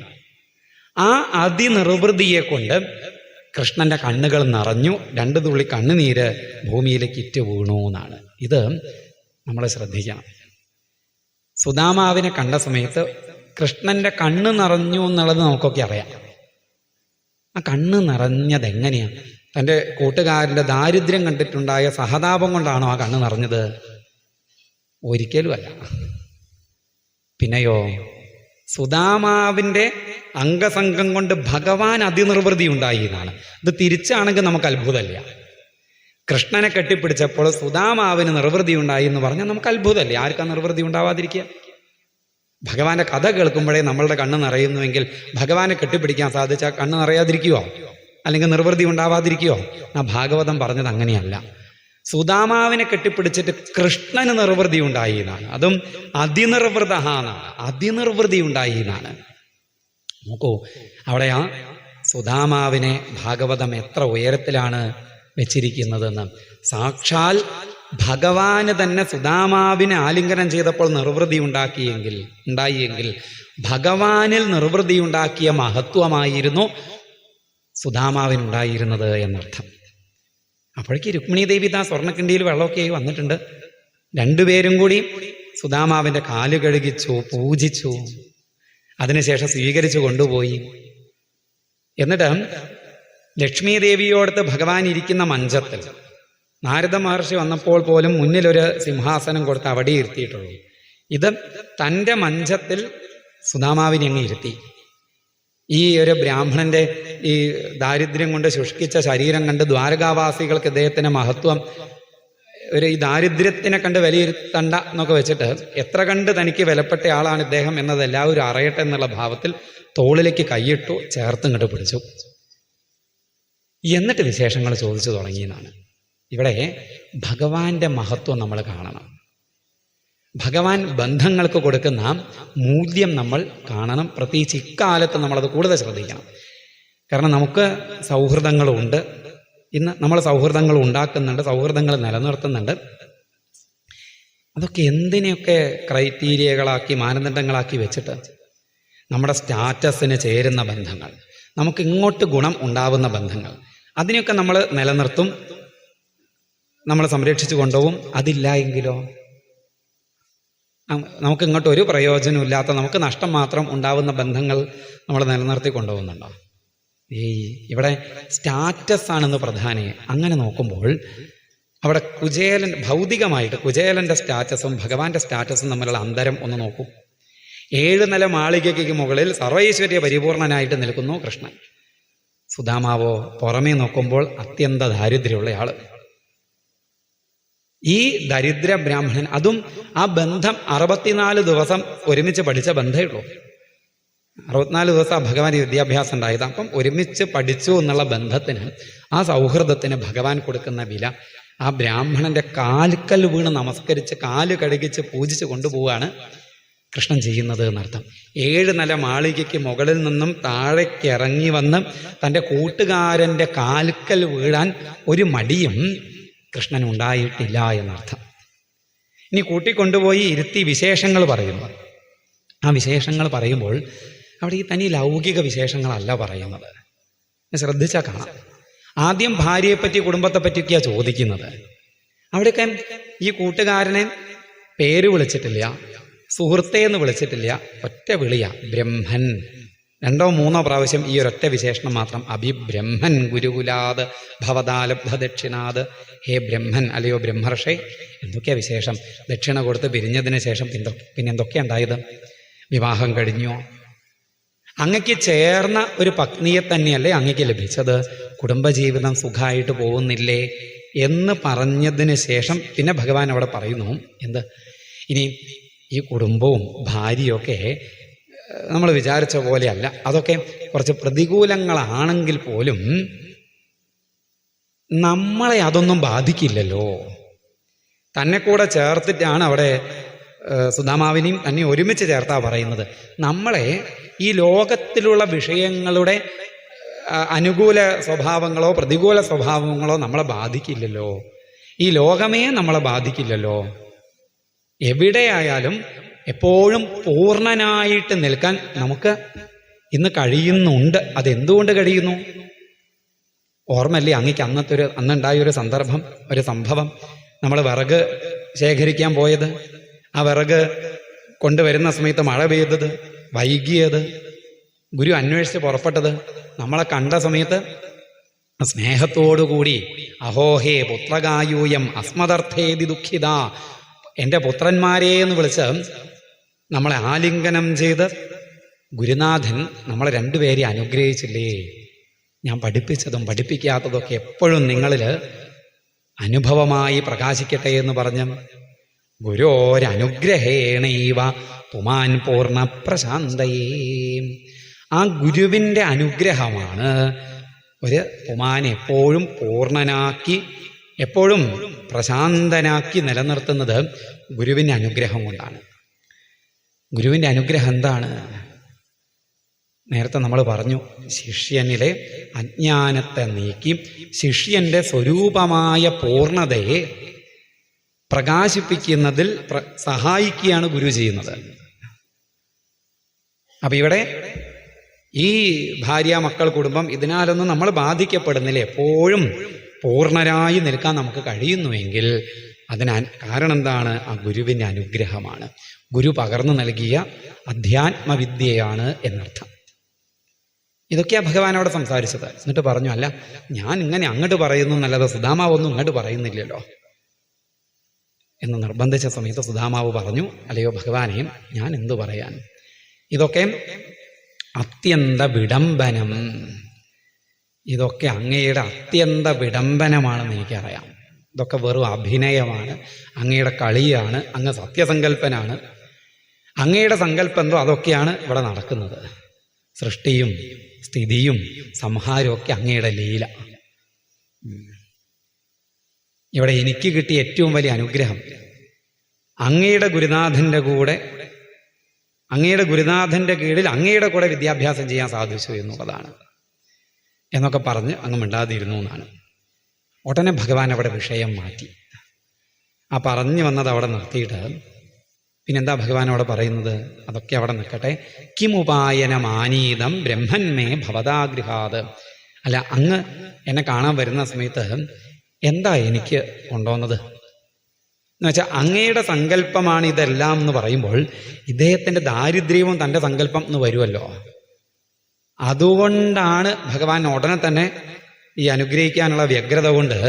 ആ അതിനിർവൃതിയെ കൊണ്ട് കൃഷ്ണന്റെ കണ്ണുകൾ നിറഞ്ഞു, രണ്ട് തുള്ളി കണ്ണുനീര് ഭൂമിയിലേക്ക് ഇറ്റ് വീണു എന്നാണ്. ഇത് നമ്മൾ ശ്രദ്ധിക്കണം. സുദാമാവിനെ കണ്ട സമയത്ത് കൃഷ്ണന്റെ കണ്ണ് നിറഞ്ഞു എന്നുള്ളത് നമുക്കൊക്കെ അറിയാം. ആ കണ്ണ് നിറഞ്ഞത് എങ്ങനെയാണ്? തൻ്റെ കൂട്ടുകാരൻ്റെ ദാരിദ്ര്യം കണ്ടിട്ടുണ്ടായ സഹതാപം കൊണ്ടാണോ ആ കണ്ണ് നിറഞ്ഞത്? ഒരിക്കലുമല്ല. പിന്നെയോ, സുദാമാവിൻ്റെ അംഗസംഘം കൊണ്ട് ഭഗവാൻ അതിനിർവൃതി ഉണ്ടായി എന്നാണ്. ഇത് തിരിച്ചാണെങ്കിൽ നമുക്ക് അത്ഭുതമല്ല. കൃഷ്ണനെ കെട്ടിപ്പിടിച്ചപ്പോൾ സുദാമാവിന് നിർവൃതി ഉണ്ടായി എന്ന് പറഞ്ഞാൽ നമുക്ക് അത്ഭുതമല്ലേ? ആർക്കാ നിർവൃതി ഉണ്ടാവാതിരിക്കുക? ഭഗവാന്റെ കഥ കേൾക്കുമ്പോഴേ നമ്മളുടെ കണ്ണ് നിറയുന്നുവെങ്കിൽ ഭഗവാനെ കെട്ടിപ്പിടിക്കാൻ സാധിച്ചാൽ കണ്ണ് നിറയാതിരിക്കുവോ? അല്ലെങ്കിൽ നിർവൃതി ഉണ്ടാവാതിരിക്കുവോ? ആ ഭാഗവതം പറഞ്ഞത് അങ്ങനെയല്ല. സുദാമാവിനെ കെട്ടിപ്പിടിച്ചിട്ട് കൃഷ്ണന് നിർവൃതി ഉണ്ടായി എന്നാണ്. അതും അതിനിർവൃത എന്നാണ്. അതിനിർവൃതി ഉണ്ടായി എന്നാണ്. നോക്കൂ, അവിടെ ആ സുദാമാവിനെ ഭാഗവതം എത്ര ഉയരത്തിലാണ് വെച്ചിരിക്കുന്നതെന്ന്. സാക്ഷാൽ ഭഗവാന് തന്നെ സുദാമാവിനെ ആലിംഗനം ചെയ്തപ്പോൾ നിർവൃതി ഉണ്ടായിയെങ്കിൽ ഭഗവാനിൽ നിർവൃതി ഉണ്ടാക്കിയ മഹത്വമായിരുന്നു സുദാമാവിനുണ്ടായിരുന്നത് എന്നർത്ഥം. അപ്പോഴേക്ക് രുക്മിണി ദേവി താ സ്വർണ്ണക്കിണ്ടിയിൽ വെള്ളമൊക്കെ ആയി വന്നിട്ടുണ്ട്. രണ്ടുപേരും കൂടി സുദാമാവിൻ്റെ കാല് കഴുകിച്ചു, പൂജിച്ചു. അതിനുശേഷം സ്വീകരിച്ചു കൊണ്ടുപോയി. എന്നിട്ട് ലക്ഷ്മി ദേവിയോടത്ത് ഭഗവാൻ ഇരിക്കുന്ന മഞ്ചത്തിൽ നാരദ മഹർഷി വന്നപ്പോൾ പോലും മുന്നിലൊരു സിംഹാസനം കൊടുത്ത് അവിടെ ഇരുത്തിയിട്ടുള്ളൂ. ഇത് തൻ്റെ മഞ്ചത്തിൽ സുദാമാവിനെ അങ്ങ് ഇരുത്തി. ഈ ഒരു ബ്രാഹ്മണന്റെ ഈ ദാരിദ്ര്യം കൊണ്ട് ശുഷ്കിച്ച ശരീരം കണ്ട് ദ്വാരകാവാസികൾക്ക് ഇദ്ദേഹത്തിന്റെ മഹത്വം, ഈ ദാരിദ്ര്യത്തിനെ കണ്ട് വിലയിരുത്തണ്ട എന്നൊക്കെ വെച്ചിട്ട് എത്ര കണ്ട് തനിക്ക് വിലപ്പെട്ട ആളാണ് ഇദ്ദേഹം എന്നത് എല്ലാവരും അറിയട്ടെ എന്നുള്ള ഭാവത്തിൽ തോളിലേക്ക് കൈയിട്ടു, ചേർത്തിങ്ങോട്ട് പിടിച്ചു. എന്നിട്ട് വിശേഷങ്ങൾ ചോദിച്ചു തുടങ്ങിയെന്നാണ്. ഇവിടെ ഭഗവാന്റെ മഹത്വം നമ്മൾ കാണണം. ഭഗവാൻ ബന്ധങ്ങൾക്ക് കൊടുക്കുന്ന മൂല്യം നമ്മൾ കാണണം. പ്രത്യേകിച്ച് ഇക്കാലത്ത് നമ്മളത് കൂടുതൽ ശ്രദ്ധിക്കണം. കാരണം നമുക്ക് സൗഹൃദങ്ങളുണ്ട്. ഇന്ന് നമ്മൾ സൗഹൃദങ്ങൾ ഉണ്ടാക്കുന്നുണ്ട്, സൗഹൃദങ്ങൾ നിലനിർത്തുന്നുണ്ട്. അതൊക്കെ എന്തിനെയൊക്കെ ക്രൈറ്റീരിയകളാക്കി, മാനദണ്ഡങ്ങളാക്കി വെച്ചിട്ട് നമ്മുടെ സ്റ്റാറ്റസിന് ചേരുന്ന ബന്ധങ്ങൾ, നമുക്ക് ഇങ്ങോട്ട് ഗുണം ഉണ്ടാവുന്ന ബന്ധങ്ങൾ, അതിനെയൊക്കെ നമ്മൾ നിലനിർത്തും, നമ്മൾ സംരക്ഷിച്ചു കൊണ്ടുപോകും. അതില്ല എങ്കിലോ നമുക്ക് ഇങ്ങോട്ട് ഒരു പ്രയോജനമില്ലാത്ത, നമുക്ക് നഷ്ടം മാത്രം ഉണ്ടാവുന്ന ബന്ധങ്ങൾ നമ്മൾ നിലനിർത്തി കൊണ്ടുപോകുന്നുണ്ടോ? ഇവിടെ സ്റ്റാറ്റസ് ആണെന്ന് പ്രധാനം. അങ്ങനെ നോക്കുമ്പോൾ അവിടെ കുചേലൻ, ഭൗതികമായിട്ട് കുചേലന്റെ സ്റ്റാറ്റസും ഭഗവാന്റെ സ്റ്റാറ്റസും തമ്മിലുള്ള അന്തരം ഒന്ന് നോക്കൂ. 7 നില മാളികയ്ക്ക് മുകളിൽ സർവൈശ്വര്യ പരിപൂർണനായിട്ട് നിൽക്കുന്നു കൃഷ്ണൻ. സുദാമാവോ പുറമേ നോക്കുമ്പോൾ അത്യന്ത ദാരിദ്ര്യമുള്ളയാള്. ഈ ദരിദ്ര ബ്രാഹ്മണൻ, അതും ആ ബന്ധം 64 ദിവസം ഒരുമിച്ച് പഠിച്ച ബന്ധമേ ഉള്ളൂ. 64 ദിവസം ഭഗവാൻ വിദ്യാഭ്യാസം ഉണ്ടായത്. അപ്പം ഒരുമിച്ച് പഠിച്ചു എന്നുള്ള ബന്ധത്തിന്, ആ സൗഹൃദത്തിന് ഭഗവാൻ കൊടുക്കുന്ന വില, ആ ബ്രാഹ്മണന്റെ കാൽക്കൽ വീണ് നമസ്കരിച്ച് കാല് കഴുകിച്ച് പൂജിച്ച് കൊണ്ടുപോവാണ് കൃഷ്ണൻ ചെയ്യുന്നത് എന്നർത്ഥം. 7 നില മാളികയ്ക്ക് മുകളിൽ നിന്നും താഴേക്ക് ഇറങ്ങി വന്ന് തൻ്റെ കൂട്ടുകാരൻ്റെ കാൽക്കൽ വീഴാൻ ഒരു മടിയും കൃഷ്ണൻ ഉണ്ടായിട്ടില്ല എന്നർത്ഥം. ഇനി കൂട്ടിക്കൊണ്ടുപോയി ഇരുത്തി വിശേഷങ്ങൾ പറയുന്നു. ആ വിശേഷങ്ങൾ പറയുമ്പോൾ അവിടെ ഈ തനി ലൗകിക വിശേഷങ്ങളല്ല പറയുന്നത്. ശ്രദ്ധിച്ചാൽ കാണാം. ആദ്യം ഭാര്യയെപ്പറ്റി, കുടുംബത്തെ പറ്റിയൊക്കെയാണ് ചോദിക്കുന്നത്. അവിടെയൊക്കെ ഈ കൂട്ടുകാരനെ പേര് വിളിച്ചിട്ടില്ല, സുഹൃത്തേ എന്ന് വിളിച്ചിട്ടില്ല, ഒറ്റ വിളിയാ ബ്രഹ്മൻ. 2 or 3 പ്രാവശ്യം ഈ ഒരൊറ്റ വിശേഷണം മാത്രം. അഭിബ്രഹ്മൻ ഗുരുകുലാത് ഭവതാലബ്ധ ദക്ഷിണാത്. ഹേ ബ്രഹ്മൻ, അല്ലയോ ബ്രഹ്മർഷേ. എന്തൊക്കെയാ വിശേഷം? ദക്ഷിണ കൊടുത്ത് പിരിഞ്ഞതിന് ശേഷം പിന്നെ എന്തൊക്കെയാ ഉണ്ടായത്? വിവാഹം കഴിഞ്ഞോ? അങ്ങക്ക് ചേർന്ന ഒരു പത്നിയെ തന്നെയല്ലേ അങ്ങക്ക് ലഭിച്ചത്? കുടുംബജീവിതം സുഖമായിട്ട് പോകുന്നില്ലേ എന്ന് പറഞ്ഞതിന് ശേഷം പിന്നെ ഭഗവാൻ അവിടെ പറയുന്നു എന്ത്? ഇനി ഈ കുടുംബവും ഭാര്യയൊക്കെ നമ്മൾ വിചാരിച്ച പോലെയല്ല. അതൊക്കെ കുറച്ച് പ്രതികൂലങ്ങളാണെങ്കിൽ പോലും നമ്മളെ അതൊന്നും ബാധിക്കില്ലല്ലോ. തന്നെ കൂടെ ചേർത്തിട്ടാണ് അവിടെ സുദാമാവിനെയും തന്നെ ഒരുമിച്ച് ചേർത്താ പറയുന്നത്. നമ്മളെ ഈ ലോകത്തിലുള്ള വിഷയങ്ങളുടെ അനുകൂല സ്വഭാവങ്ങളോ പ്രതികൂല സ്വഭാവങ്ങളോ നമ്മളെ ബാധിക്കില്ലല്ലോ. ഈ ലോകമേ നമ്മളെ ബാധിക്കില്ലല്ലോ. എവിടെയായാലും എപ്പോഴും പൂർണ്ണനായിട്ട് നിൽക്കാൻ നമുക്ക് ഇന്ന് കഴിയുന്നുണ്ട്. അതെന്തുകൊണ്ട് കഴിയുന്നു? ഓർമ്മല്ലേ അങ്ങക്ക് അന്നുണ്ടായൊരു സന്ദർഭം, ഒരു സംഭവം. നമ്മൾ വിറക് ശേഖരിക്കാൻ പോയത്, ആ വിറക് കൊണ്ടുവരുന്ന സമയത്ത് മഴ പെയ്തത്, വൈകിയത്, ഗുരു അന്വേഷിച്ച് പുറപ്പെട്ടത്, നമ്മളെ കണ്ട സമയത്ത് സ്നേഹത്തോടുകൂടി അഹോഹേ പുത്രകായൂയം അസ്മദർത്ഥേതി ദുഃഖിത, എൻ്റെ പുത്രന്മാരെ എന്ന് വിളിച്ച് നമ്മളെ ആലിംഗനം ചെയ്ത് ഗുരുനാഥൻ നമ്മളെ രണ്ടുപേരെ അനുഗ്രഹിച്ചില്ലേ. ഞാൻ പഠിപ്പിച്ചതും പഠിപ്പിക്കാത്തതൊക്കെ എപ്പോഴും നിങ്ങളിൽ അനുഭവമായി പ്രകാശിക്കട്ടെ എന്ന് പറഞ്ഞ് ഗുരോരനുഗ്രഹേണൈവ പുമാൻ പൂർണ്ണ പ്രശാന്തയേ. ആ ഗുരുവിൻ്റെ അനുഗ്രഹമാണ് ഒരു പുമാനെ എപ്പോഴും പൂർണ്ണനാക്കി എപ്പോഴും പ്രശാന്തനാക്കി നിലനിർത്തുന്നത്. ഗുരുവിൻ്റെ അനുഗ്രഹം കൊണ്ടാണ്. ഗുരുവിൻ്റെ അനുഗ്രഹം എന്താണ്? നേരത്തെ നമ്മൾ പറഞ്ഞു, ശിഷ്യനിലെ അജ്ഞാനത്തെ നീക്കി ശിഷ്യന്റെ സ്വരൂപമായ പൂർണ്ണതയെ പ്രകാശിപ്പിക്കുന്നതിൽ സഹായിക്കുകയാണ് ഗുരു ചെയ്യുന്നത്. അപ്പൊ ഇവിടെ ഈ ഭാര്യ മക്കൾ കുടുംബം ഇതിനാലൊന്നും നമ്മൾ ബാധിക്കപ്പെടുന്നില്ല. എപ്പോഴും പൂർണ്ണരായി നിൽക്കാൻ നമുക്ക് കഴിയുന്നുവെങ്കിൽ അതിന് കാരണം എന്താണ്? ആ ഗുരുവിൻ്റെ അനുഗ്രഹമാണ്. ഗുരു പകർന്നു നൽകിയ അധ്യാത്മവിദ്യയാണ് എന്നർത്ഥം. ഇതൊക്കെയാ ഭഗവാൻ അവിടെ സംസാരിച്ചത്. എന്നിട്ട് പറഞ്ഞു, അല്ല ഞാൻ ഇങ്ങനെ അങ്ങോട്ട് പറയുന്നു എന്നല്ലാതെ സുധാമാവൊന്നും ഇങ്ങോട്ട് പറയുന്നില്ലല്ലോ എന്ന് നിർബന്ധിച്ച സമയത്ത് സുധാമാവ് പറഞ്ഞു, അല്ലയോ ഭഗവാനെ, ഞാൻ എന്തു പറയാൻ? ഇതൊക്കെ അത്യന്ത വിഡംബനം, ഇതൊക്കെ അങ്ങയുടെ അത്യന്ത വിഡംബനമാണെന്ന് എനിക്കറിയാം. ഇതൊക്കെ വെറും അഭിനയമാണ്, അങ്ങയുടെ കളിയാണ്, അങ്ങ് സത്യസങ്കല്പനാണ്. അങ്ങയുടെ സങ്കല്പം എന്തോ അതൊക്കെയാണ് ഇവിടെ നടക്കുന്നത്. സൃഷ്ടിയും സ്ഥിതിയും സംഹാരവും ഒക്കെ അങ്ങയുടെ ലീല. ഇവിടെ എനിക്ക് കിട്ടിയ ഏറ്റവും വലിയ അനുഗ്രഹം അങ്ങയുടെ ഗുരുനാഥൻ്റെ കൂടെ, അങ്ങയുടെ ഗുരുനാഥൻ്റെ കീഴിൽ അങ്ങയുടെ കൂടെ വിദ്യാഭ്യാസം ചെയ്യാൻ സാധിച്ചു എന്നുള്ളതാണ് എന്നൊക്കെ പറഞ്ഞ് അങ്ങ് മിണ്ടാതിരുന്നു എന്നാണ്. ഉടനെ ഭഗവാൻ അവിടെ വിഷയം മാറ്റി. ആ പറഞ്ഞു വന്നത് അവിടെ നിർത്തിയിട്ട് പിന്നെന്താ ഭഗവാൻ അവിടെ പറയുന്നത്? അതൊക്കെ അവിടെ നിൽക്കട്ടെ. കിമുപായനമാനീതം ബ്രഹ്മന്മേ ഭവതാഗൃഹാത്. അല്ല, അങ്ങ് എന്നെ കാണാൻ വരുന്ന സമയത്ത് എന്താ എനിക്ക് കൊണ്ടുവന്നത് എന്ന് വെച്ചാൽ അങ്ങയുടെ സങ്കല്പമാണ് ഇതെല്ലാം എന്ന് പറയുമ്പോൾ ഇദ്ദേഹത്തിൻ്റെ ദാരിദ്ര്യവും തൻ്റെ സങ്കല്പം എന്ന് വരുമല്ലോ. അതുകൊണ്ടാണ് ഭഗവാൻ ഉടനെ തന്നെ ഈ അനുഗ്രഹിക്കാനുള്ള വ്യഗ്രത കൊണ്ട്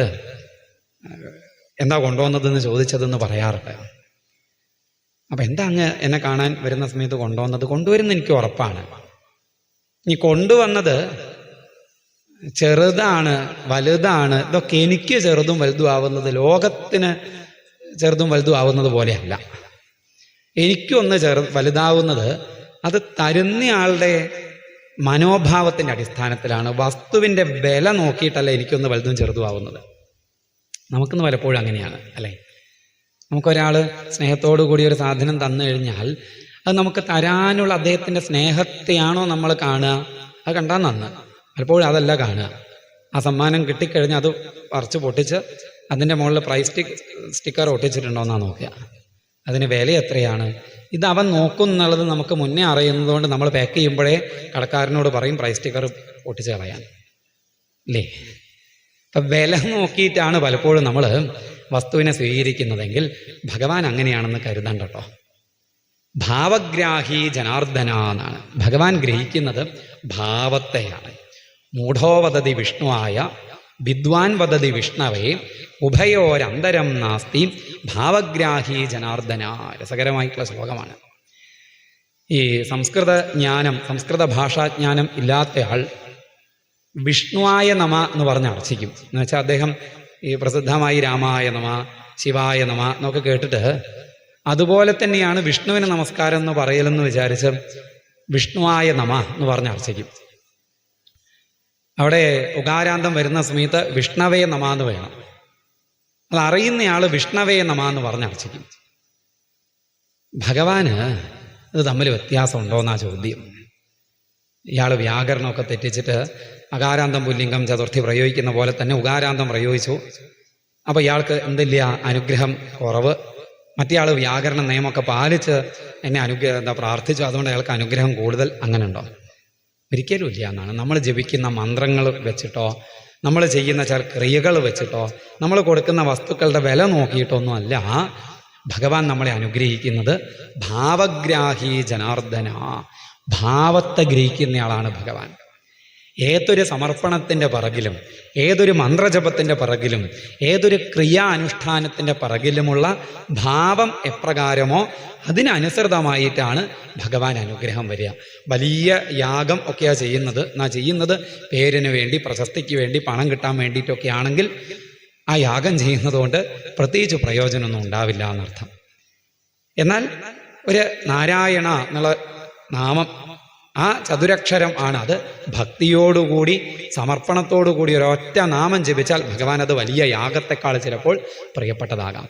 എന്താ കൊണ്ടുവന്നതെന്ന് ചോദിച്ചതെന്ന് പറയാറുണ്ട്. അപ്പം എന്താ അങ്ങ് എന്നെ കാണാൻ വരുന്ന സമയത്ത് കൊണ്ടുവന്നത്? കൊണ്ടുവരുന്ന എനിക്ക് ഉറപ്പാണ്. ഈ കൊണ്ടുവന്നത് ചെറുതാണ് വലുതാണ്, ഇതൊക്കെ എനിക്ക് ചെറുതും വലുതും ആവുന്നത് ലോകത്തിന് ചെറുതും വലുതും ആവുന്നത് പോലെയല്ല. എനിക്കൊന്ന് വലുതാവുന്നത് അത് തരുന്നയാളുടെ മനോഭാവത്തിൻ്റെ അടിസ്ഥാനത്തിലാണ്. വസ്തുവിൻ്റെ വില നോക്കിയിട്ടല്ല എനിക്കൊന്ന് വലുതും ചെറുതും ആവുന്നത്. നമുക്കിന്ന് പലപ്പോഴും അങ്ങനെയാണ് അല്ലേ? നമുക്കൊരാൾ സ്നേഹത്തോടു കൂടി ഒരു സാധനം തന്നു കഴിഞ്ഞാൽ അത് നമുക്ക് തരാനുള്ള അദ്ദേഹത്തിൻ്റെ സ്നേഹത്തെയാണോ നമ്മൾ കാണുക? അത് കണ്ടാൽ നന്ന്. പലപ്പോഴും അതല്ല കാണുക. ആ സമ്മാനം കിട്ടിക്കഴിഞ്ഞാൽ അത് പറിച്ച് പൊട്ടിച്ച് അതിൻ്റെ മുകളിൽ പ്രൈസ് സ്റ്റിക്കർ ഒട്ടിച്ചിട്ടുണ്ടോ എന്നാണ് നോക്കുക. അതിന് വില എത്രയാണ്? ഇത് അവൻ നോക്കും എന്നുള്ളത് നമുക്ക് മുന്നേ അറിയുന്നതുകൊണ്ട് നമ്മൾ പാക്ക് ചെയ്യുമ്പോഴേ കടക്കാരനോട് പറയും പ്രൈസ് സ്റ്റിക്കർ ഒട്ടിച്ച് കളയാൻ, അല്ലേ? അപ്പം വില നോക്കിയിട്ടാണ് പലപ്പോഴും നമ്മൾ വസ്തുവിനെ സ്വീകരിക്കുന്നതെങ്കിൽ ഭഗവാൻ അങ്ങനെയാണെന്ന് കരുതണ്ട കേട്ടോ. ഭാവഗ്രാഹി ജനാർദ്ദന എന്നാണ്. ഭഗവാൻ ഗ്രഹിക്കുന്നത് ഭാവത്തെയാണ്. മൂഢോ വദതി വിഷ്ണുവായ വിദ്വാൻ വദതി വിഷ്ണവേ ഉഭയോരന്തരം നാസ്തി ഭാവഗ്രാഹി ജനാർദ്ദന. രസകരമായിട്ടുള്ള ശ്ലോകമാണ്. ഈ സംസ്കൃത ജ്ഞാനം, സംസ്കൃത ഭാഷാജ്ഞാനം ഇല്ലാത്തയാൾ വിഷ്ണുവായ നമ എന്ന് പറഞ്ഞ് അർച്ചിക്കും. എന്ന് വെച്ചാൽ അദ്ദേഹം ഈ പ്രസിദ്ധമായി രാമായ നമ, ശിവായ നമ എന്നൊക്കെ കേട്ടിട്ട് അതുപോലെ തന്നെയാണ് വിഷ്ണുവിന് നമസ്കാരം എന്ന് പറയലെന്ന് വിചാരിച്ച് വിഷ്ണുവായ നമ എന്ന് പറഞ്ഞ് അർച്ചിക്കും. അവിടെ ഉകാരാന്തം വരുന്ന സമയത്ത് വിഷ്ണവേ നമ എന്ന് വേണം. അത് അറിയുന്നയാൾ വിഷ്ണവേ നമ എന്ന് പറഞ്ഞ് അർച്ചിക്കും. ഭഗവാന് ഇത് തമ്മിൽ വ്യത്യാസമുണ്ടോ എന്നാ ചോദ്യം. ഇയാൾ വ്യാകരണമൊക്കെ തെറ്റിച്ചിട്ട് അകാരാന്തം പുല്ലിംഗം ചതുർത്ഥി പ്രയോഗിക്കുന്ന പോലെ തന്നെ ഉകാരാന്തം പ്രയോഗിച്ചു. അപ്പോൾ ഇയാൾക്ക് എന്തില്ല? അനുഗ്രഹം കുറവ്. മറ്റേയാൾ വ്യാകരണ നിയമമൊക്കെ പാലിച്ച് എന്നെ പ്രാർത്ഥിച്ചു, അതുകൊണ്ട് അയാൾക്ക് അനുഗ്രഹം കൂടുതൽ. അങ്ങനെ ഉണ്ടോ? ഒരിക്കലും ഇല്ല എന്നാണ്. നമ്മൾ ജപിക്കുന്ന മന്ത്രങ്ങൾ വെച്ചിട്ടോ നമ്മൾ ചെയ്യുന്ന ചില ക്രിയകൾ വെച്ചിട്ടോ നമ്മൾ കൊടുക്കുന്ന വസ്തുക്കളുടെ വില നോക്കിയിട്ടൊന്നും അല്ല ഭഗവാൻ നമ്മളെ അനുഗ്രഹിക്കുന്നത്. ഭാവഗ്രാഹി ജനാർദ്ദന, ഭാവത്തെ ഗ്രഹിക്കുന്നയാളാണ് ഭഗവാൻ. ഏതൊരു സമർപ്പണത്തിൻ്റെ പിറകിലും, ഏതൊരു മന്ത്രജപത്തിൻ്റെ പിറകിലും, ഏതൊരു ക്രിയാനുഷ്ഠാനത്തിൻ്റെ പിറകിലുമുള്ള ഭാവം എപ്രകാരമോ അതിനനുസൃതമായിട്ടാണ് ഭഗവാൻ അനുഗ്രഹം വരിക. വലിയ യാഗം ഒക്കെയാണ് ചെയ്യുന്നത് പേരിന് വേണ്ടി, പ്രശസ്തിക്ക് വേണ്ടി, പണം കിട്ടാൻ വേണ്ടിയിട്ടൊക്കെ ആണെങ്കിൽ ആ യാഗം ചെയ്യുന്നതുകൊണ്ട് പ്രത്യേകിച്ച് പ്രയോജനമൊന്നും ഉണ്ടാവില്ല എന്നർത്ഥം. എന്നാൽ ഒരു നാരായണ എന്നുള്ള നാമം, ആ ചതുരക്ഷരം ആണ്, അത് ഭക്തിയോടുകൂടി സമർപ്പണത്തോടുകൂടി ഒരൊറ്റ നാമം ജപിച്ചാൽ ഭഗവാൻ അത് വലിയ യാഗത്തെക്കാൾ ചിലപ്പോൾ പ്രിയപ്പെട്ടതാകാം.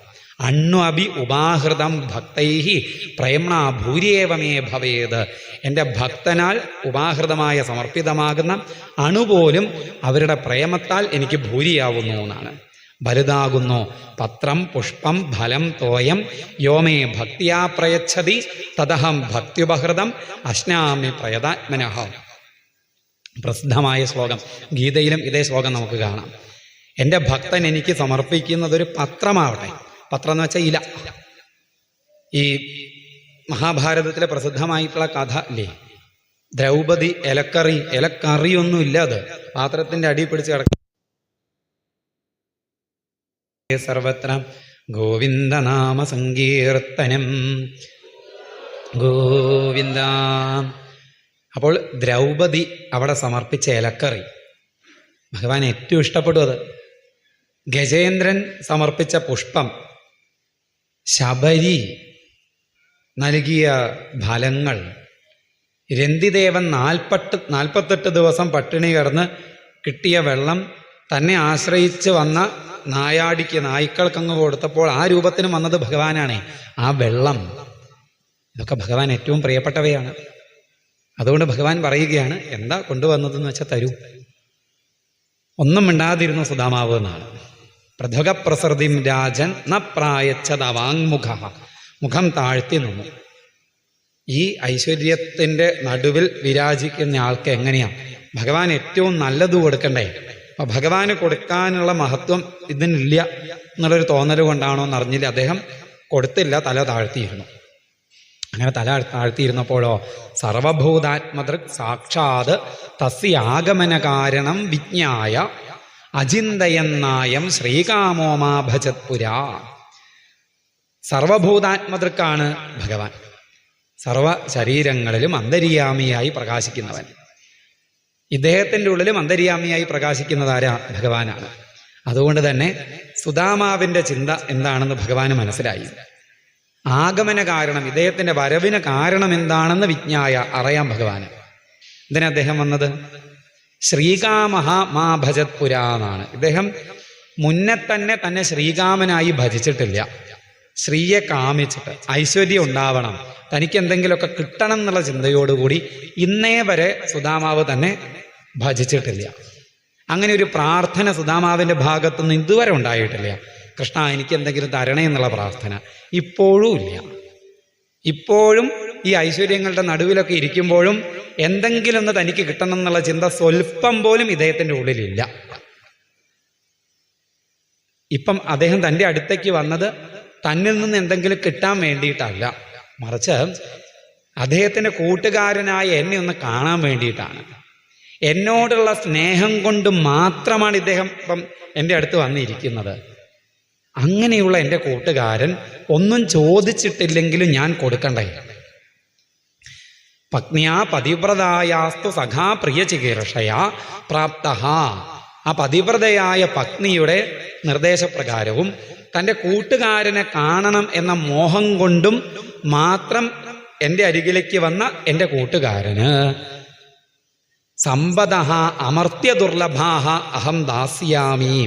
അണ്ണു അഭി ഉപാഹൃതം ഭക്തൈഹി പ്രേംണ ഭൂരിയേവമേ ഭവേത്. എൻ്റെ ഭക്തനാൽ ഉപാഹൃതമായ സമർപ്പിതമാകുന്ന അണുപോലും അവരുടെ പ്രേമത്താൽ എനിക്ക് ഭൂരിയാവുന്നു എന്നാണ്. വലുതാകുന്നു പത്രം പുഷ്പം ഫലം തോയം യോമേ ഭക്തിയാ പ്രയച്ഛതി തദഹം ഭക്ത്യുപഹൃതം അശ്നാമി പ്രയതാത്മനഃ. പ്രസിദ്ധമായ ശ്ലോകം, ഗീതയിലും ഇതേ ശ്ലോകം നമുക്ക് കാണാം. എൻ്റെ ഭക്തൻ എനിക്ക് സമർപ്പിക്കുന്നതൊരു പത്രമാവട്ടെ. പത്രം എന്ന് വെച്ചാൽ ഇല. ഈ മഹാഭാരതത്തിലെ പ്രസിദ്ധമായിട്ടുള്ള കഥ ഇല്ലേ, ദ്രൗപദി ഇലക്കറിയൊന്നും ഇല്ല, അത് പാത്രത്തിൻ്റെ അടി പിടിച്ച് കിടക്കും. സർവത്ര ഗോവിന്ദനാമ സങ്കീർത്തനം ഗോവിന്ദ. അപ്പോൾ ദ്രൗപദി അവിടെ സമർപ്പിച്ച ഇലക്കറി ഭഗവാൻ ഏറ്റവും ഇഷ്ടപ്പെട്ടു. അത് ഗജേന്ദ്രൻ സമർപ്പിച്ച പുഷ്പം, ശബരി നൽകിയ ഫലങ്ങൾ, രന്തിദേവൻ 48 ദിവസം പട്ടിണി കിടന്ന് കിട്ടിയ വെള്ളം തന്നെ ആശ്രയിച്ച് വന്ന നായ്ക്കൾക്കങ്ങ് കൊടുത്തപ്പോൾ ആ രൂപത്തിന് വന്നത് ഭഗവാനാണ്. ആ വെള്ളം, ഇതൊക്കെ ഭഗവാൻ ഏറ്റവും പ്രിയപ്പെട്ടവയാണ്. അതുകൊണ്ട് ഭഗവാൻ പറയുകയാണ്, എന്താ കൊണ്ടുവന്നതെന്ന് വെച്ചാൽ തരൂ. ഒന്നും മിണ്ടാതിരുന്നു സുധാമാവ് എന്നാണ്. പൃഥുഗപ്രസൃതിം രാജൻ ന പ്രായച്ഛതവാങ്മുഖ. മുഖം താഴ്ത്തി നിന്നു. ഈ ഐശ്വര്യത്തിൻ്റെ നടുവിൽ വിരാജിക്കുന്ന ആൾക്ക് എങ്ങനെയാ ഭഗവാൻ ഏറ്റവും നല്ലത് കൊടുക്കണ്ടേ? അപ്പം ഭഗവാന് കൊടുക്കാനുള്ള മഹത്വം ഇതിനില്ല എന്നുള്ളൊരു തോന്നൽ കൊണ്ടാണോ എന്നറിഞ്ഞില്ല, അദ്ദേഹം കൊടുത്തില്ല, തല താഴ്ത്തിയിരുന്നു. അങ്ങനെ തല താഴ്ത്തിയിരുന്നപ്പോഴോ സർവഭൂതാത്മദൃക് സാക്ഷാത് തസ്യ ആഗമന കാരണം വിജ്ഞായ അചിന്തയന്നായം ശ്രീകാമോമാ ഭജത്പുരാ. സർവഭൂതാത്മദൃക്കാണ് ഭഗവാൻ, സർവ ശരീരങ്ങളിലും അന്തര്യാമിയായി പ്രകാശിക്കുന്നവൻ. ഇദ്ദേഹത്തിൻ്റെ ഉള്ളിലും അന്തര്യാമിയായി പ്രകാശിക്കുന്നതാരാ? ഭഗവാനാണ്. അതുകൊണ്ട് തന്നെ സുദാമാവിൻ്റെ ചിന്ത എന്താണെന്ന് ഭഗവാന് മനസ്സിലായി. ആഗമന കാരണം, ഇദ്ദേഹത്തിൻ്റെ വരവിന് കാരണം എന്താണെന്ന് വിജ്ഞായ അറിയാം ഭഗവാന്. ഇതിന് അദ്ദേഹം വന്നത് ശ്രീകാമഹ മാ ഭജത്പുര എന്നാണ്. ഇദ്ദേഹം മുന്നേ തന്നെ ശ്രീകാമനായി ഭജിച്ചിട്ടില്ല. ശ്രീയെ കാമിച്ചിട്ട് ഐശ്വര്യം ഉണ്ടാവണം, തനിക്ക് എന്തെങ്കിലുമൊക്കെ കിട്ടണം എന്നുള്ള ചിന്തയോടുകൂടി ഇന്നേ വരെ സുദാമാവ് തന്നെ ഭജിച്ചിട്ടില്ല. അങ്ങനെ ഒരു പ്രാർത്ഥന സുദാമാവിൻ്റെ ഭാഗത്തുനിന്ന് ഇതുവരെ ഉണ്ടായിട്ടില്ല. കൃഷ്ണ എനിക്ക് എന്തെങ്കിലും തരണേ എന്നുള്ള പ്രാർത്ഥന ഇപ്പോഴും ഇല്ല. ഇപ്പോഴും ഈ ഐശ്വര്യങ്ങളുടെ നടുവിലൊക്കെ ഇരിക്കുമ്പോഴും എന്തെങ്കിലും ഒന്ന് തനിക്ക് കിട്ടണം എന്നുള്ള ചിന്ത സ്വല്പം പോലും ഇദ്ദേഹത്തിൻ്റെ ഉള്ളിലില്ല. ഇപ്പം അദ്ദേഹം തൻ്റെ അടുത്തേക്ക് വന്നത് തന്നിൽ നിന്ന് എന്തെങ്കിലും കിട്ടാൻ വേണ്ടിയിട്ടല്ല, മറിച്ച് അദ്ദേഹത്തിൻ്റെ കൂട്ടുകാരനായ എന്നെ ഒന്ന് കാണാൻ വേണ്ടിയിട്ടാണ്. എന്നോടുള്ള സ്നേഹം കൊണ്ട് മാത്രമാണ് ഇദ്ദേഹം ഇപ്പം എൻ്റെ അടുത്ത് വന്നിരിക്കുന്നത്. അങ്ങനെയുള്ള എൻ്റെ കൂട്ടുകാരൻ ഒന്നും ചോദിച്ചിട്ടില്ലെങ്കിലും ഞാൻ കൊടുക്കണ്ടേ? പത്നിയാ പതിവ്രതായാസ്തു സഖാ പ്രിയ ചികിത്സയാ പ്രാപ്ത. ആ പതിവ്രതയായ പത്നിയുടെ നിർദ്ദേശപ്രകാരവും തൻ്റെ കൂട്ടുകാരനെ കാണണം എന്ന മോഹം കൊണ്ടും മാത്രം എൻ്റെ അരികിലേക്ക് വന്ന എൻ്റെ കൂട്ടുകാരന് സമ്പദഃ അമർത്യ ദുർലഭാഹ അഹം ദാസ്യാമി.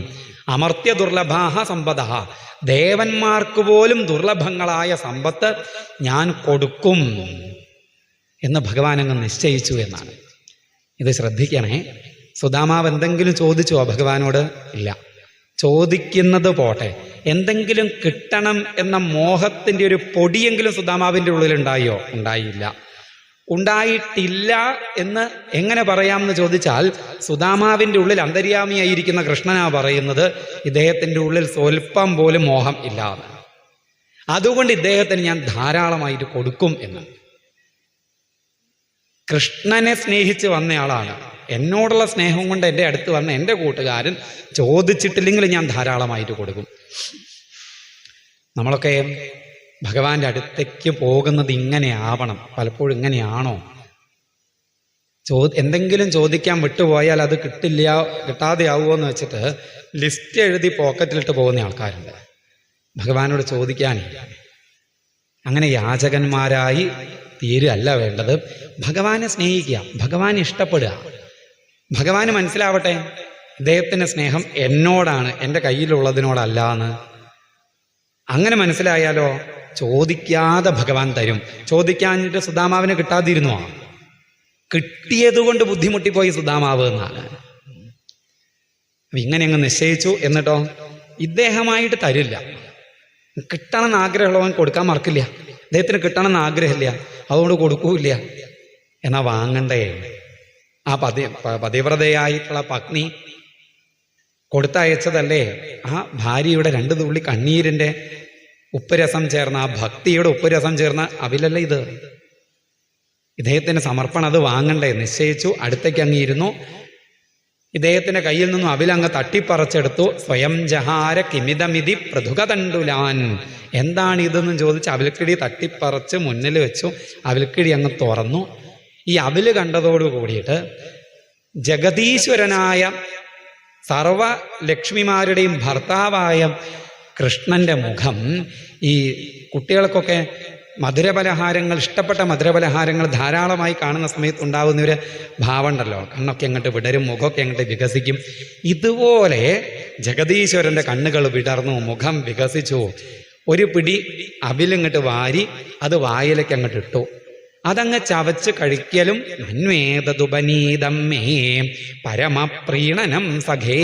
അമർത്യ ദുർലഭാഹ സമ്പദഃ, ദേവന്മാർക്ക് പോലും ദുർലഭങ്ങളായ സമ്പത്ത് ഞാൻ കൊടുക്കും എന്ന് ഭഗവാൻ അങ്ങ് നിശ്ചയിച്ചു എന്നാണ്. ഇത് ശ്രദ്ധിക്കണേ. സുദാമാവ് എന്തെങ്കിലും ചോദിച്ചുവോ ഭഗവാനോട്? ഇല്ല. ചോദിക്കുന്നത് പോട്ടെ, എന്തെങ്കിലും കിട്ടണം എന്ന മോഹത്തിൻ്റെ ഒരു പൊടിയെങ്കിലും സുദാമാവിൻ്റെ ഉള്ളിലുണ്ടായോ? ഉണ്ടായില്ല. ഉണ്ടായിട്ടില്ല എന്ന് എങ്ങനെ പറയാമെന്ന് ചോദിച്ചാൽ, സുദാമാവിൻ്റെ ഉള്ളിൽ അന്തര്യാമിയായിരിക്കുന്ന കൃഷ്ണനാ പറയുന്നത് ഇദ്ദേഹത്തിൻ്റെ ഉള്ളിൽ സ്വല്പം പോലും മോഹം ഇല്ലാതെ, അതുകൊണ്ട് ഇദ്ദേഹത്തിന് ഞാൻ ധാരാളമായിട്ട് കൊടുക്കും എന്ന്. കൃഷ്ണനെ സ്നേഹിച്ച് വന്നയാളാണ്. എന്നോടുള്ള സ്നേഹം കൊണ്ട് എൻ്റെ അടുത്ത് വന്ന എൻ്റെ കൂട്ടുകാരൻ ചോദിച്ചിട്ടില്ലെങ്കിൽ ഞാൻ ധാരാളമായിട്ട് കൊടുക്കും. നമ്മളൊക്കെ ഭഗവാന്റെ അടുത്തേക്ക് പോകുന്നത് ഇങ്ങനെ ആവണം. പലപ്പോഴും ഇങ്ങനെയാണോ? എന്തെങ്കിലും ചോദിക്കാൻ വിട്ടുപോയാൽ അത് കിട്ടാതെ ആവുമോ എന്ന് വെച്ചിട്ട് ലിസ്റ്റ് എഴുതി പോക്കറ്റിലിട്ട് പോകുന്ന ആൾക്കാരുണ്ട്. ഭഗവാനോട് ചോദിക്കാനേ. അങ്ങനെ യാചകന്മാരായി തീരല്ല വേണ്ടത്. ഭഗവാനെ സ്നേഹിക്കുക, ഭഗവാനെ ഇഷ്ടപ്പെടുക. ഭഗവാന് മനസ്സിലാവട്ടെ അദ്ദേഹത്തിൻ്റെ സ്നേഹം എന്നോടാണ്, എൻ്റെ കയ്യിലുള്ളതിനോടല്ല എന്ന്. അങ്ങനെ മനസ്സിലായാലോ ചോദിക്കാതെ ഭഗവാൻ തരും. ചോദിക്കാഞ്ഞിട്ട് സുദാമാവിന് കിട്ടാതിരുന്നോ? കിട്ടിയതുകൊണ്ട് ബുദ്ധിമുട്ടിപ്പോയി സുദാമാവ് എന്നാണ്. ഇങ്ങനെ അങ്ങ് നിശ്ചയിച്ചു. എന്നിട്ടോ ഇദ്ദേഹമായിട്ട് തരില്ല. കിട്ടണമെന്ന് ആഗ്രഹമുള്ളവൻ കൊടുക്കാൻ മറക്കില്ല. അദ്ദേഹത്തിന് കിട്ടണമെന്ന് ആഗ്രഹമില്ല, അതുകൊണ്ട് കൊടുക്കൂല്ല. എന്നാ വാങ്ങണ്ടേ? ആ പതിവ്രതയായിട്ടുള്ള പത്നി കൊടുത്തയച്ചതല്ലേ ആ ഭാര്യയുടെ 2 തുള്ളി കണ്ണീരിൻ്റെ ഉപ്പുരസം ചേർന്ന, ആ ഭക്തിയുടെ ഉപ്പുരസം ചേർന്ന അവിലല്ലേ ഇത്? ഇദ്ദേഹത്തിന് സമർപ്പണം, അത് വാങ്ങണ്ടേ? നിശ്ചയിച്ചു. അടുത്തേക്ക് അങ്ങിരുന്നു. ഇദ്ദേഹത്തിന്റെ കയ്യിൽ നിന്നും അവിലങ്ങ് തട്ടിപ്പറച്ചെടുത്തു. സ്വയം ജഹാര കിമിതമിതി പൃഥുകതണ്ടുലാൻ. എന്താണ് ഇതെന്ന് ചോദിച്ച് അവിൽക്കിടി തട്ടിപ്പറച്ച് മുന്നിൽ വെച്ചു. അവിൽക്കിടി അങ്ങ് തുറന്നു. ഈ അവില് കണ്ടതോടു കൂടിയിട്ട് ജഗതീശ്വരനായ സർവ ലക്ഷ്മിമാരുടെയും ഭർത്താവായ കൃഷ്ണന്റെ മുഖം, ഈ കുട്ടികൾക്കൊക്കെ മധുരപലഹാരങ്ങൾ, ഇഷ്ടപ്പെട്ട മധുരപലഹാരങ്ങൾ ധാരാളമായി കാണുന്ന സമയത്ത് ഉണ്ടാകുന്നൊരു ഭാവം ഉണ്ടല്ലോ, കണ്ണൊക്കെ അങ്ങോട്ട് വിടരും, മുഖമൊക്കെ അങ്ങോട്ട് വികസിക്കും. ഇതുപോലെ ജഗതീശ്വരന്റെ കണ്ണുകൾ വിടർന്നു, മുഖം വികസിച്ചു. ഒരു പിടി അവിലിങ്ങോട്ട് വാരി അത് വായിലേക്ക് അങ്ങോട്ട് ഇട്ടു. അതങ്ങ് ചവച്ച് കഴിക്കലും നന്വേദതുപനീതം മേ പരമപ്രീണനം സഖേ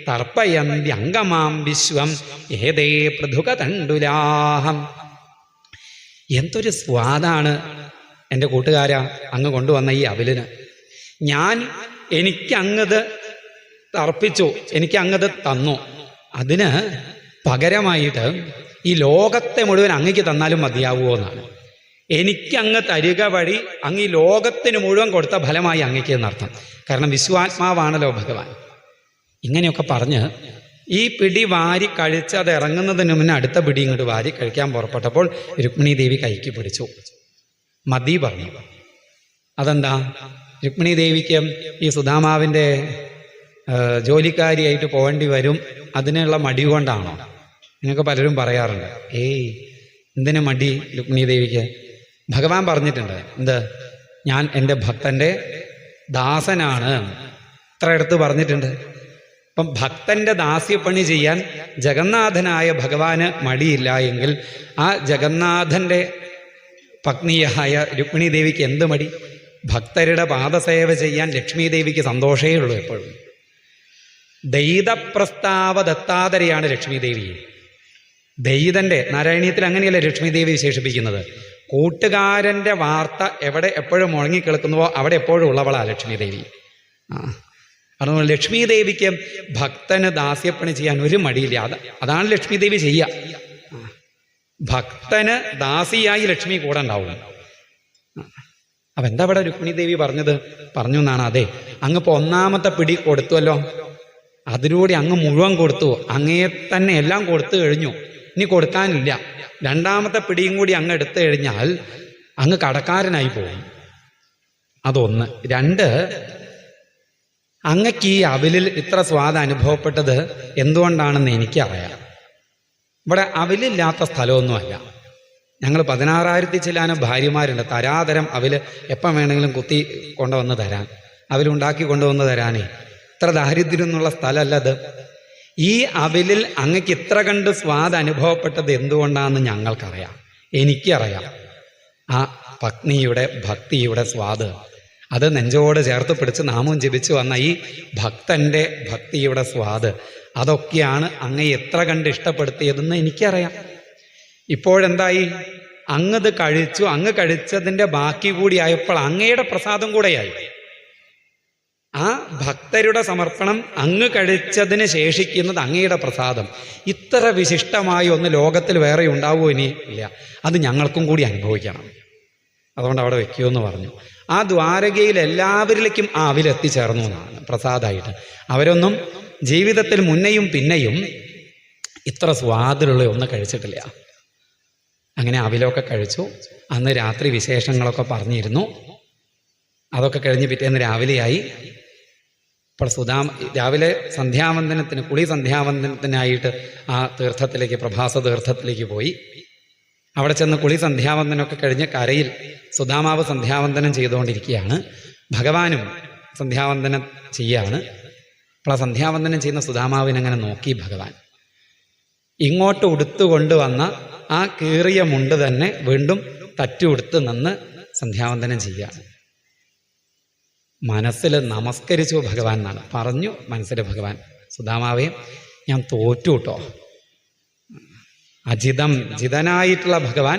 തർപ്പയന്തി അംഗമാം വിശ്വം ഏതേ പൃഥുകതണ്ടുലാഹം. എന്തൊരു സ്വാദാണ് എൻ്റെ കൂട്ടുകാരാ അങ്ങ് കൊണ്ടുവന്ന ഈ അവിലിന്. എനിക്കങ്ങത് തർപ്പിച്ചു, എനിക്കങ്ങത് തന്നു. അതിന് പകരമായിട്ട് ഈ ലോകത്തെ മുഴുവൻ അങ്ങക്ക് തന്നാലും മതിയാവുമോ എന്നാണ്. എനിക്കങ്ങ് തരിക വഴി അങ്ങ് ഈ ലോകത്തിന് മുഴുവൻ കൊടുത്ത ഫലമായി അങ്ങക്ക് എന്നർത്ഥം. കാരണം വിശ്വാത്മാവാണല്ലോ ഭഗവാൻ. ഇങ്ങനെയൊക്കെ പറഞ്ഞ് ഈ പിടി വാരി കഴിച്ച് അത് ഇറങ്ങുന്നതിന് മുന്നേ അടുത്ത പിടി ഇങ്ങോട്ട് വാരി കഴിക്കാൻ പുറപ്പെട്ടപ്പോൾ രുക്മിണി ദേവി കൈക്ക് പിടിച്ചു. മതി പറഞ്ഞു. അതെന്താ? രുക്മിണി ദേവിക്ക് ഈ സുദാമാവിൻ്റെ ജോലിക്കാരിയായിട്ട് പോകേണ്ടി വരും, അതിനുള്ള മടി കൊണ്ടാണോ? നിങ്ങൾക്ക് പലരും പറയാറുണ്ട്. എന്തിനു മടി രുക്മിണി ദേവിക്ക്? ഭഗവാൻ പറഞ്ഞിട്ടുണ്ട്, എന്ത്? ഞാൻ എൻ്റെ ഭക്തൻ്റെ ദാസനാണ്, ഇത്ര അടുത്ത് പറഞ്ഞിട്ടുണ്ട്. അപ്പം ഭക്തന്റെ ദാസ്യപ്പണി ചെയ്യാൻ ജഗന്നാഥനായ ഭഗവാന് മടിയില്ല എങ്കിൽ ആ ജഗന്നാഥന്റെ പത്നിയായ രുക്മിണി ദേവിക്ക് എന്ത് മടി? ഭക്തരുടെ പാദസേവ ചെയ്യാൻ ലക്ഷ്മി ദേവിക്ക് സന്തോഷമേ ഉള്ളൂ എപ്പോഴും. ദൈതപ്രസ്താവ ദത്താതരയാണ് ലക്ഷ്മി ദേവി. ദൈതന്റെ, നാരായണീയത്തിൽ അങ്ങനെയല്ലേ ലക്ഷ്മി ദേവി വിശേഷിപ്പിക്കുന്നത്? കൂട്ടുകാരന്റെ വാർത്ത എവിടെ എപ്പോഴും മുഴങ്ങിക്കിടക്കുന്നുവോ അവിടെ എപ്പോഴും ഉള്ളവളാണ് ലക്ഷ്മി ദേവി. അതുകൊണ്ട് ലക്ഷ്മി ദേവിക്ക് ഭക്തന് ദാസ്യപ്പണി ചെയ്യാൻ ഒരു മടിയില്ല. അതാണ് ലക്ഷ്മി ദേവി ചെയ്യുക. ഭക്തന് ദാസിയായി ലക്ഷ്മി കൂടെ ഉണ്ടാവും. അപ്പൊ എന്താ ഇവിടെ രുക്മിണി ദേവി പറഞ്ഞു എന്നാണ്. അതെ, അങ്ങ് ഇപ്പൊ ഒന്നാമത്തെ പിടി കൊടുത്തുവല്ലോ, അതിലൂടെ അങ്ങ് മുഴുവൻ കൊടുത്തു. അങ്ങേ തന്നെ എല്ലാം കൊടുത്തു കഴിഞ്ഞു, ഇനി കൊടുക്കാനില്ല. രണ്ടാമത്തെ പിടിയും കൂടി അങ്ങ് എടുത്തു കഴിഞ്ഞാൽ അങ്ങ് കടക്കാരനായി പോകും. അതൊന്ന്. 2, അങ്ങക്ക് ഈ അവിലിൽ ഇത്ര സ്വാദ് അനുഭവപ്പെട്ടത് എന്തുകൊണ്ടാണെന്ന് എനിക്കറിയാം. ഇവിടെ അവിലില്ലാത്ത സ്ഥലമൊന്നുമല്ല. ഞങ്ങൾ 16,000 ചില്ലാനും ഭാര്യമാരുണ്ട്. തരാതരം അവില് എപ്പം വേണമെങ്കിലും കുത്തി കൊണ്ടുവന്ന് തരാൻ, അവിലുണ്ടാക്കി കൊണ്ടുവന്ന് തരാനേ. ഇത്ര ദാരിദ്ര്യം എന്നുള്ള സ്ഥലമല്ലത്. ഈ അവിലിൽ അങ്ങക്ക് ഇത്ര കണ്ട് സ്വാദ് അനുഭവപ്പെട്ടത് എന്തുകൊണ്ടാണെന്ന് ഞങ്ങൾക്കറിയാം, എനിക്കറിയാം. ആ പത്നിയുടെ ഭക്തിയുടെ സ്വാദ്, അത് നെഞ്ചോട് ചേർത്ത് പിടിച്ച് നാമവും ജപിച്ചു വന്ന ഈ ഭക്തന്റെ ഭക്തിയുടെ സ്വാദ്, അതൊക്കെയാണ് അങ്ങ് എത്ര കണ്ട് ഇഷ്ടപ്പെടുത്തിയതെന്ന് എനിക്കറിയാം. ഇപ്പോഴെന്തായി? അങ്ങത് കഴിച്ചു. അങ്ങ് കഴിച്ചതിൻ്റെ ബാക്കി കൂടി ആയപ്പോൾ അങ്ങയുടെ പ്രസാദം കൂടെയായി. ആ ഭക്തരുടെ സമർപ്പണം, അങ്ങ് കഴിച്ചതിന് ശേഷിക്കുന്നത് അങ്ങയുടെ പ്രസാദം. ഇത്ര വിശിഷ്ടമായ ഒന്ന് ലോകത്തിൽ വേറെ ഉണ്ടാവുമോ? ഇനി ഇല്ല. അത് ഞങ്ങൾക്കും കൂടി അനുഭവിക്കണം. അതുകൊണ്ട് അവിടെ വെക്കുമെന്ന് പറഞ്ഞു. ആ ദ്വാരകയിൽ എല്ലാവരിലേക്കും ആ അവിലെത്തിച്ചേർന്നു എന്നാണ് പ്രസാദമായിട്ട്. അവരൊന്നും ജീവിതത്തിൽ മുന്നെയും പിന്നെയും ഇത്ര സ്വാദിലുള്ള ഒന്നും കഴിച്ചിട്ടില്ല. അങ്ങനെ അവിലൊക്കെ കഴിച്ചു. അന്ന് രാത്രി വിശേഷങ്ങളൊക്കെ പറഞ്ഞിരുന്നു. അതൊക്കെ കഴിഞ്ഞ് പിറ്റേന്ന് രാവിലെയായി. ഇപ്പോൾ രാവിലെ സന്ധ്യാവന്ദനത്തിന്, കുളി സന്ധ്യാവന്ദനത്തിനായിട്ട് ആ തീർത്ഥത്തിലേക്ക്, പ്രഭാസ തീർത്ഥത്തിലേക്ക് പോയി. അവിടെ ചെന്ന് കുളി സന്ധ്യാവന്ദനമൊക്കെ കഴിഞ്ഞ് കരയിൽ സുധാമാവ് സന്ധ്യാവന്ദനം ചെയ്തുകൊണ്ടിരിക്കുകയാണ്. ഭഗവാനും സന്ധ്യാവന്ദനം ചെയ്യാണ്. അപ്പോൾ ആ സന്ധ്യാവന്ദനം ചെയ്യുന്ന സുധാമാവിനങ്ങനെ നോക്കി ഭഗവാൻ. ഇങ്ങോട്ട് ഉടുത്തുകൊണ്ടുവന്ന ആ കീറിയ മുണ്ട് തന്നെ വീണ്ടും തറ്റുടുത്ത് നിന്ന് സന്ധ്യാവന്ദനം ചെയ്യുകയാണ്. മനസ്സിൽ നമസ്കരിച്ചു ഭഗവാൻ എന്നാണ് പറഞ്ഞു. മനസ്സിൽ ഭഗവാൻ, സുധാമാവേ ഞാൻ തോറ്റു കേട്ടോ. അജിതം, ജിതനായിട്ടുള്ള ഭഗവാൻ,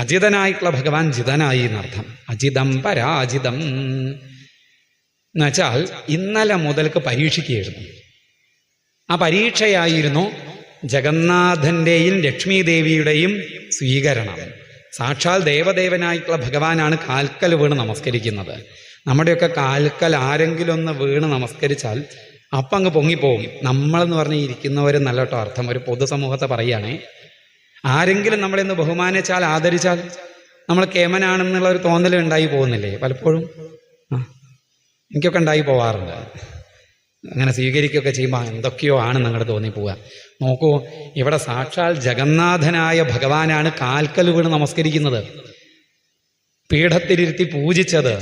അജിതനായിട്ടുള്ള ഭഗവാൻ ജിതനായി എന്നർത്ഥം. അജിതം പരാജിതം എന്നുവെച്ചാൽ ഇന്നലെ മുതൽക്ക് പരീക്ഷിക്കുകയായിരുന്നു. ആ പരീക്ഷയായിരുന്നു ജഗന്നാഥൻ്റെയും ലക്ഷ്മി ദേവിയുടെയും സ്വീകരണം. സാക്ഷാൽ ദേവദേവനായിട്ടുള്ള ഭഗവാനാണ് കാൽക്കൽ വീണ് നമസ്കരിക്കുന്നത്. നമ്മുടെയൊക്കെ കാൽക്കൽ ആരെങ്കിലും ഒന്ന് വീണ് നമസ്കരിച്ചാൽ അപ്പം അങ്ങ് പൊങ്ങിപ്പോവും. നമ്മളെന്ന് പറഞ്ഞ് ഇരിക്കുന്നവർ നല്ല കേട്ടോ അർത്ഥം. ഒരു പൊതുസമൂഹത്തെ പറയുകയാണേ, ആരെങ്കിലും നമ്മളിന്ന് ബഹുമാനിച്ചാൽ, ആദരിച്ചാൽ നമ്മൾ കേമനാണെന്നുള്ള ഒരു തോന്നൽ ഉണ്ടായി പോകുന്നില്ലേ പലപ്പോഴും? എനിക്കൊക്കെ ഉണ്ടായി പോവാറുണ്ട്. അങ്ങനെ സ്വീകരിക്കുകയൊക്കെ ചെയ്യുമ്പോൾ എന്തൊക്കെയോ ആണ് നിങ്ങളുടെ തോന്നിപ്പോവുക. നോക്കൂ, ഇവിടെ സാക്ഷാൽ ജഗന്നാഥനായ ഭഗവാനാണ് കാൽക്കൽ വീണ് നമസ്കരിക്കുന്നത്, പീഠത്തിലിരുത്തി പൂജിച്ചത്.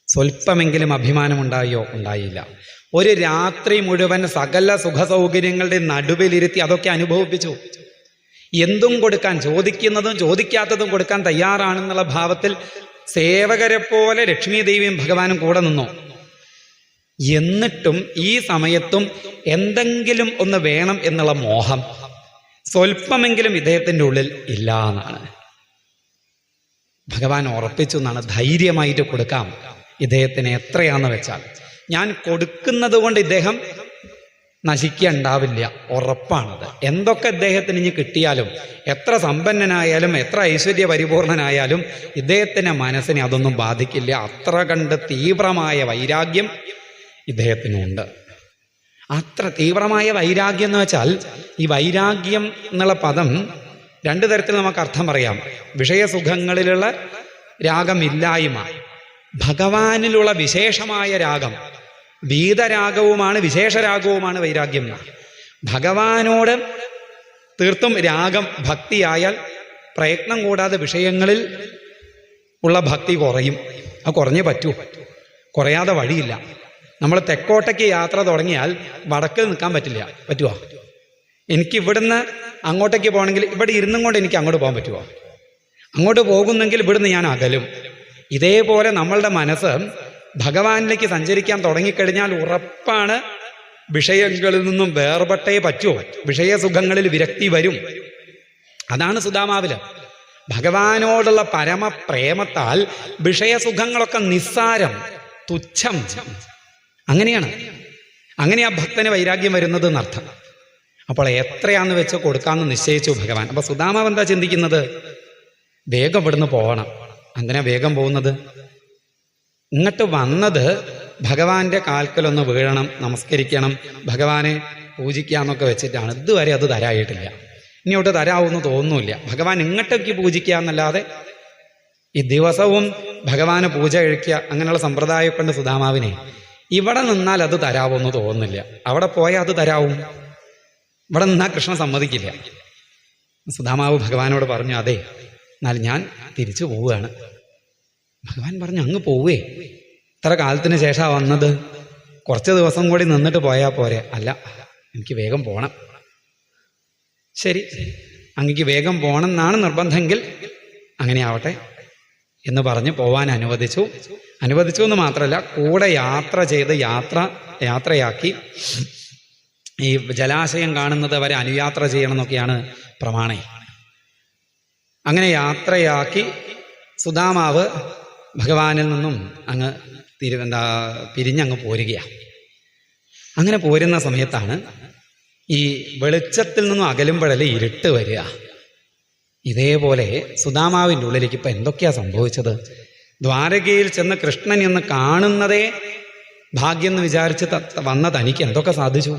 സ്വല്പമെങ്കിലും അഭിമാനമുണ്ടായോ? ഉണ്ടായില്ല. ഒരു രാത്രി മുഴുവൻ സകല സുഖസൗകര്യങ്ങളുടെ നടുവിലിരുത്തി അതൊക്കെ അനുഭവിപ്പിച്ചു. എന്തും കൊടുക്കാൻ, ചോദിക്കുന്നതും ചോദിക്കാത്തതും കൊടുക്കാൻ തയ്യാറാണെന്നുള്ള ഭാവത്തിൽ സേവകരെ പോലെ ലക്ഷ്മി ദേവിയും ഭഗവാനും കൂടെ നിന്നു. എന്നിട്ടും ഈ സമയത്തും എന്തെങ്കിലും ഒന്ന് വേണം എന്നുള്ള മോഹം സ്വല്പമെങ്കിലും ഇദ്ദേഹത്തിൻ്റെ ഉള്ളിൽ ഇല്ല എന്നാണ് ഭഗവാൻ ഉറപ്പിച്ചു എന്നാണ്. ധൈര്യമായിട്ട് കൊടുക്കാം ഇദ്ദേഹത്തിന് എത്രയാണെന്ന് വെച്ചാൽ. ഞാൻ കൊടുക്കുന്നത് കൊണ്ട് ഇദ്ദേഹം നശിക്കുണ്ടാവില്ല, ഉറപ്പാണത്. എന്തൊക്കെ ഇദ്ദേഹത്തിന് ഇനി കിട്ടിയാലും, എത്ര സമ്പന്നനായാലും, എത്ര ഐശ്വര്യ പരിപൂർണനായാലും ഇദ്ദേഹത്തിൻ്റെ മനസ്സിനെ അതൊന്നും ബാധിക്കില്ല. അത്ര കണ്ട് തീവ്രമായ വൈരാഗ്യം ഇദ്ദേഹത്തിനുണ്ട്. അത്ര തീവ്രമായ വൈരാഗ്യം എന്ന് വെച്ചാൽ, ഈ വൈരാഗ്യം എന്നുള്ള പദം രണ്ടു തരത്തിൽ നമുക്ക് അർത്ഥം പറയാം. വിഷയസുഖങ്ങളിലുള്ള രാഗമില്ലായ്മ, ഭഗവാനിലുള്ള വിശേഷമായ രാഗം. വീതരാഗവുമാണ് വിശേഷരാഗവുമാണ് വൈരാഗ്യം. ഭഗവാനോട് തീർത്തും രാഗം, ഭക്തിയായാൽ പ്രയത്നം കൂടാതെ വിഷയങ്ങളിൽ ഉള്ള ഭക്തി കുറയും. അത് കുറഞ്ഞേ പറ്റൂ, കുറയാതെ വഴിയില്ല. നമ്മൾ തെക്കോട്ടേക്ക് യാത്ര തുടങ്ങിയാൽ വടക്കിൽ നിൽക്കാൻ പറ്റില്ല. പറ്റുമോ? എനിക്ക് ഇവിടുന്ന് അങ്ങോട്ടേക്ക് പോകണമെങ്കിൽ ഇവിടെ ഇരുന്നും കൊണ്ട് എനിക്ക് അങ്ങോട്ട് പോകാൻ പറ്റുമോ? അങ്ങോട്ട് പോകുന്നെങ്കിൽ ഇവിടുന്ന് ഞാൻ അകലും. ഇതേപോലെ നമ്മളുടെ മനസ്സ് ഭഗവാനിലേക്ക് സഞ്ചരിക്കാൻ തുടങ്ങിക്കഴിഞ്ഞാൽ ഉറപ്പാണ് വിഷയങ്ങളിൽ നിന്നും വേർപെട്ടേ പറ്റുമോ. വിഷയസുഖങ്ങളിൽ വിരക്തി വരും. അതാണ് സുധാമാവില്. ഭഗവാനോടുള്ള പരമപ്രേമത്താൽ വിഷയസുഖങ്ങളൊക്കെ നിസ്സാരം, തുച്ഛം. അങ്ങനെയാണ്. അങ്ങനെ ആ ഭക്തന് വൈരാഗ്യം വരുന്നത് എന്നർത്ഥം. അപ്പോൾ എത്രയാന്ന് വെച്ച് കൊടുക്കാമെന്ന് നിശ്ചയിച്ചു ഭഗവാൻ. അപ്പൊ സുധാമാവ് എന്താ ചിന്തിക്കുന്നത്? വേഗം ഇവിടുന്ന് പോകണം. എന്തിനാ വേഗം പോകുന്നത്? ഇങ്ങോട്ട് വന്നത് ഭഗവാന്റെ കാൽക്കലൊന്ന് വീഴണം, നമസ്കരിക്കണം, ഭഗവാനെ പൂജിക്കാന്നൊക്കെ വെച്ചിട്ടാണ്. ഇതുവരെ അത് തരായിട്ടില്ല. ഇനിയോട്ട് തരാവെന്ന് തോന്നുന്നില്ല. ഭഗവാൻ ഇങ്ങോട്ടേക്ക് പൂജിക്കുക എന്നല്ലാതെ ഈ ദിവസവും ഭഗവാന് പൂജ കഴിക്കുക അങ്ങനെയുള്ള സമ്പ്രദായമൊക്കെ ഉണ്ട് സുധാമാവിനെ. ഇവിടെ നിന്നാൽ അത് തരാവെന്ന് തോന്നുന്നില്ല. അവിടെ പോയാൽ അത് തരാവും. ഇവിടെ നിന്നാൽ കൃഷ്ണൻ സമ്മതിക്കില്ല. സുധാമാവ് ഭഗവാനോട് പറഞ്ഞു, അതെ, എന്നാൽ ഞാൻ തിരിച്ചു പോവുകയാണ്. ഭഗവാൻ പറഞ്ഞു, അങ്ങ് പോവേ? ഇത്ര കാലത്തിന് ശേഷമാണ് വന്നത്, കുറച്ച് ദിവസം കൂടി നിന്നിട്ട് പോയാൽ പോരെ? അല്ല, എനിക്ക് വേഗം പോകണം. ശരി, അങ്ങക്ക് വേഗം പോകണം എന്നാണ് നിർബന്ധമെങ്കിൽ അങ്ങനെ ആവട്ടെ എന്ന് പറഞ്ഞ് പോവാൻ അനുവദിച്ചു. അനുവദിച്ചു എന്ന് മാത്രമല്ല, കൂടെ യാത്ര ചെയ്ത് യാത്രയാക്കി. ഈ ജലാശയം കാണുന്നത് വരെ അനുയാത്ര ചെയ്യണം എന്നൊക്കെയാണ് പ്രമാണം. അങ്ങനെ യാത്രയാക്കി സുധാമാവ് ഭഗവാനിൽ നിന്നും അങ്ങ് പിരിഞ്ഞങ്ങ് പോരുകയാണ്. അങ്ങനെ പോരുന്ന സമയത്താണ് ഈ വെളിച്ചത്തിൽ നിന്നും അകലുമ്പോഴല്ലേ ഇരുട്ട് വരിക. ഇതേപോലെ സുദാമാവിൻ്റെ ഉള്ളിലേക്ക് ഇപ്പം എന്തൊക്കെയാ സംഭവിച്ചത്? ദ്വാരകയിൽ ചെന്ന് കൃഷ്ണൻ എന്ന് കാണുന്നതേ ഭാഗ്യം എന്ന് വിചാരിച്ച് വന്ന തനിക്ക് എന്തൊക്കെ സാധിച്ചു?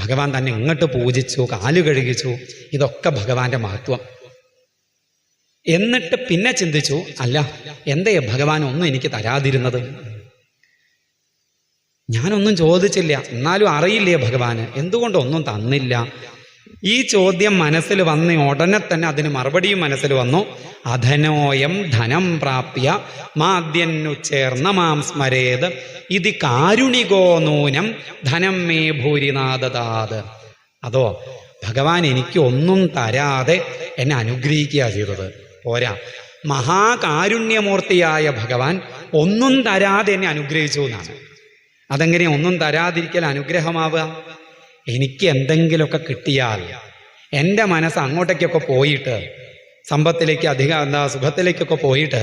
ഭഗവാൻ തന്നെ ഇങ്ങോട്ട് പൂജിച്ചു, കാലു കഴുകിച്ചു. ഇതൊക്കെ ഭഗവാന്റെ മഹത്വം. എന്നിട്ട് പിന്നെ ചിന്തിച്ചു, അല്ല, എന്തേ ഭഗവാൻ ഒന്നും എനിക്ക് തരാതിരുന്നത്? ഞാനൊന്നും ചോദിച്ചില്ല, എന്നാലും അറിയില്ലേ ഭഗവാന് എന്തുകൊണ്ടൊന്നും തന്നില്ല? ഈ ചോദ്യം മനസ്സിൽ വന്ന ഉടനെ തന്നെ അതിന് മറുപടിയും മനസ്സിൽ വന്നു. അധനോയം ധനം പ്രാപ്യ മാദ്യന്നു ചേർന്ന മാം സ്മരേത് ഇതി കാരുണികോ നൂനം ധനം മേ ഭൂരിനാദതാത്. അതോ ഭഗവാൻ എനിക്ക് ഒന്നും തരാതെ എന്നെ അനുഗ്രഹിക്കുക ചെയ്തത് പോരാ, മഹാകാരുണ്യമൂർത്തിയായ ഭഗവാൻ ഒന്നും തരാതെ എന്നെ അനുഗ്രഹിച്ചു എന്നാണ്. അതെങ്ങനെ ഒന്നും തരാതിരിക്കൽ അനുഗ്രഹമാവുക? എനിക്ക് എന്തെങ്കിലുമൊക്കെ കിട്ടിയാൽ എൻ്റെ മനസ്സ് അങ്ങോട്ടേക്കൊക്കെ പോയിട്ട്, സമ്പത്തിലേക്ക് സുഖത്തിലേക്കൊക്കെ പോയിട്ട്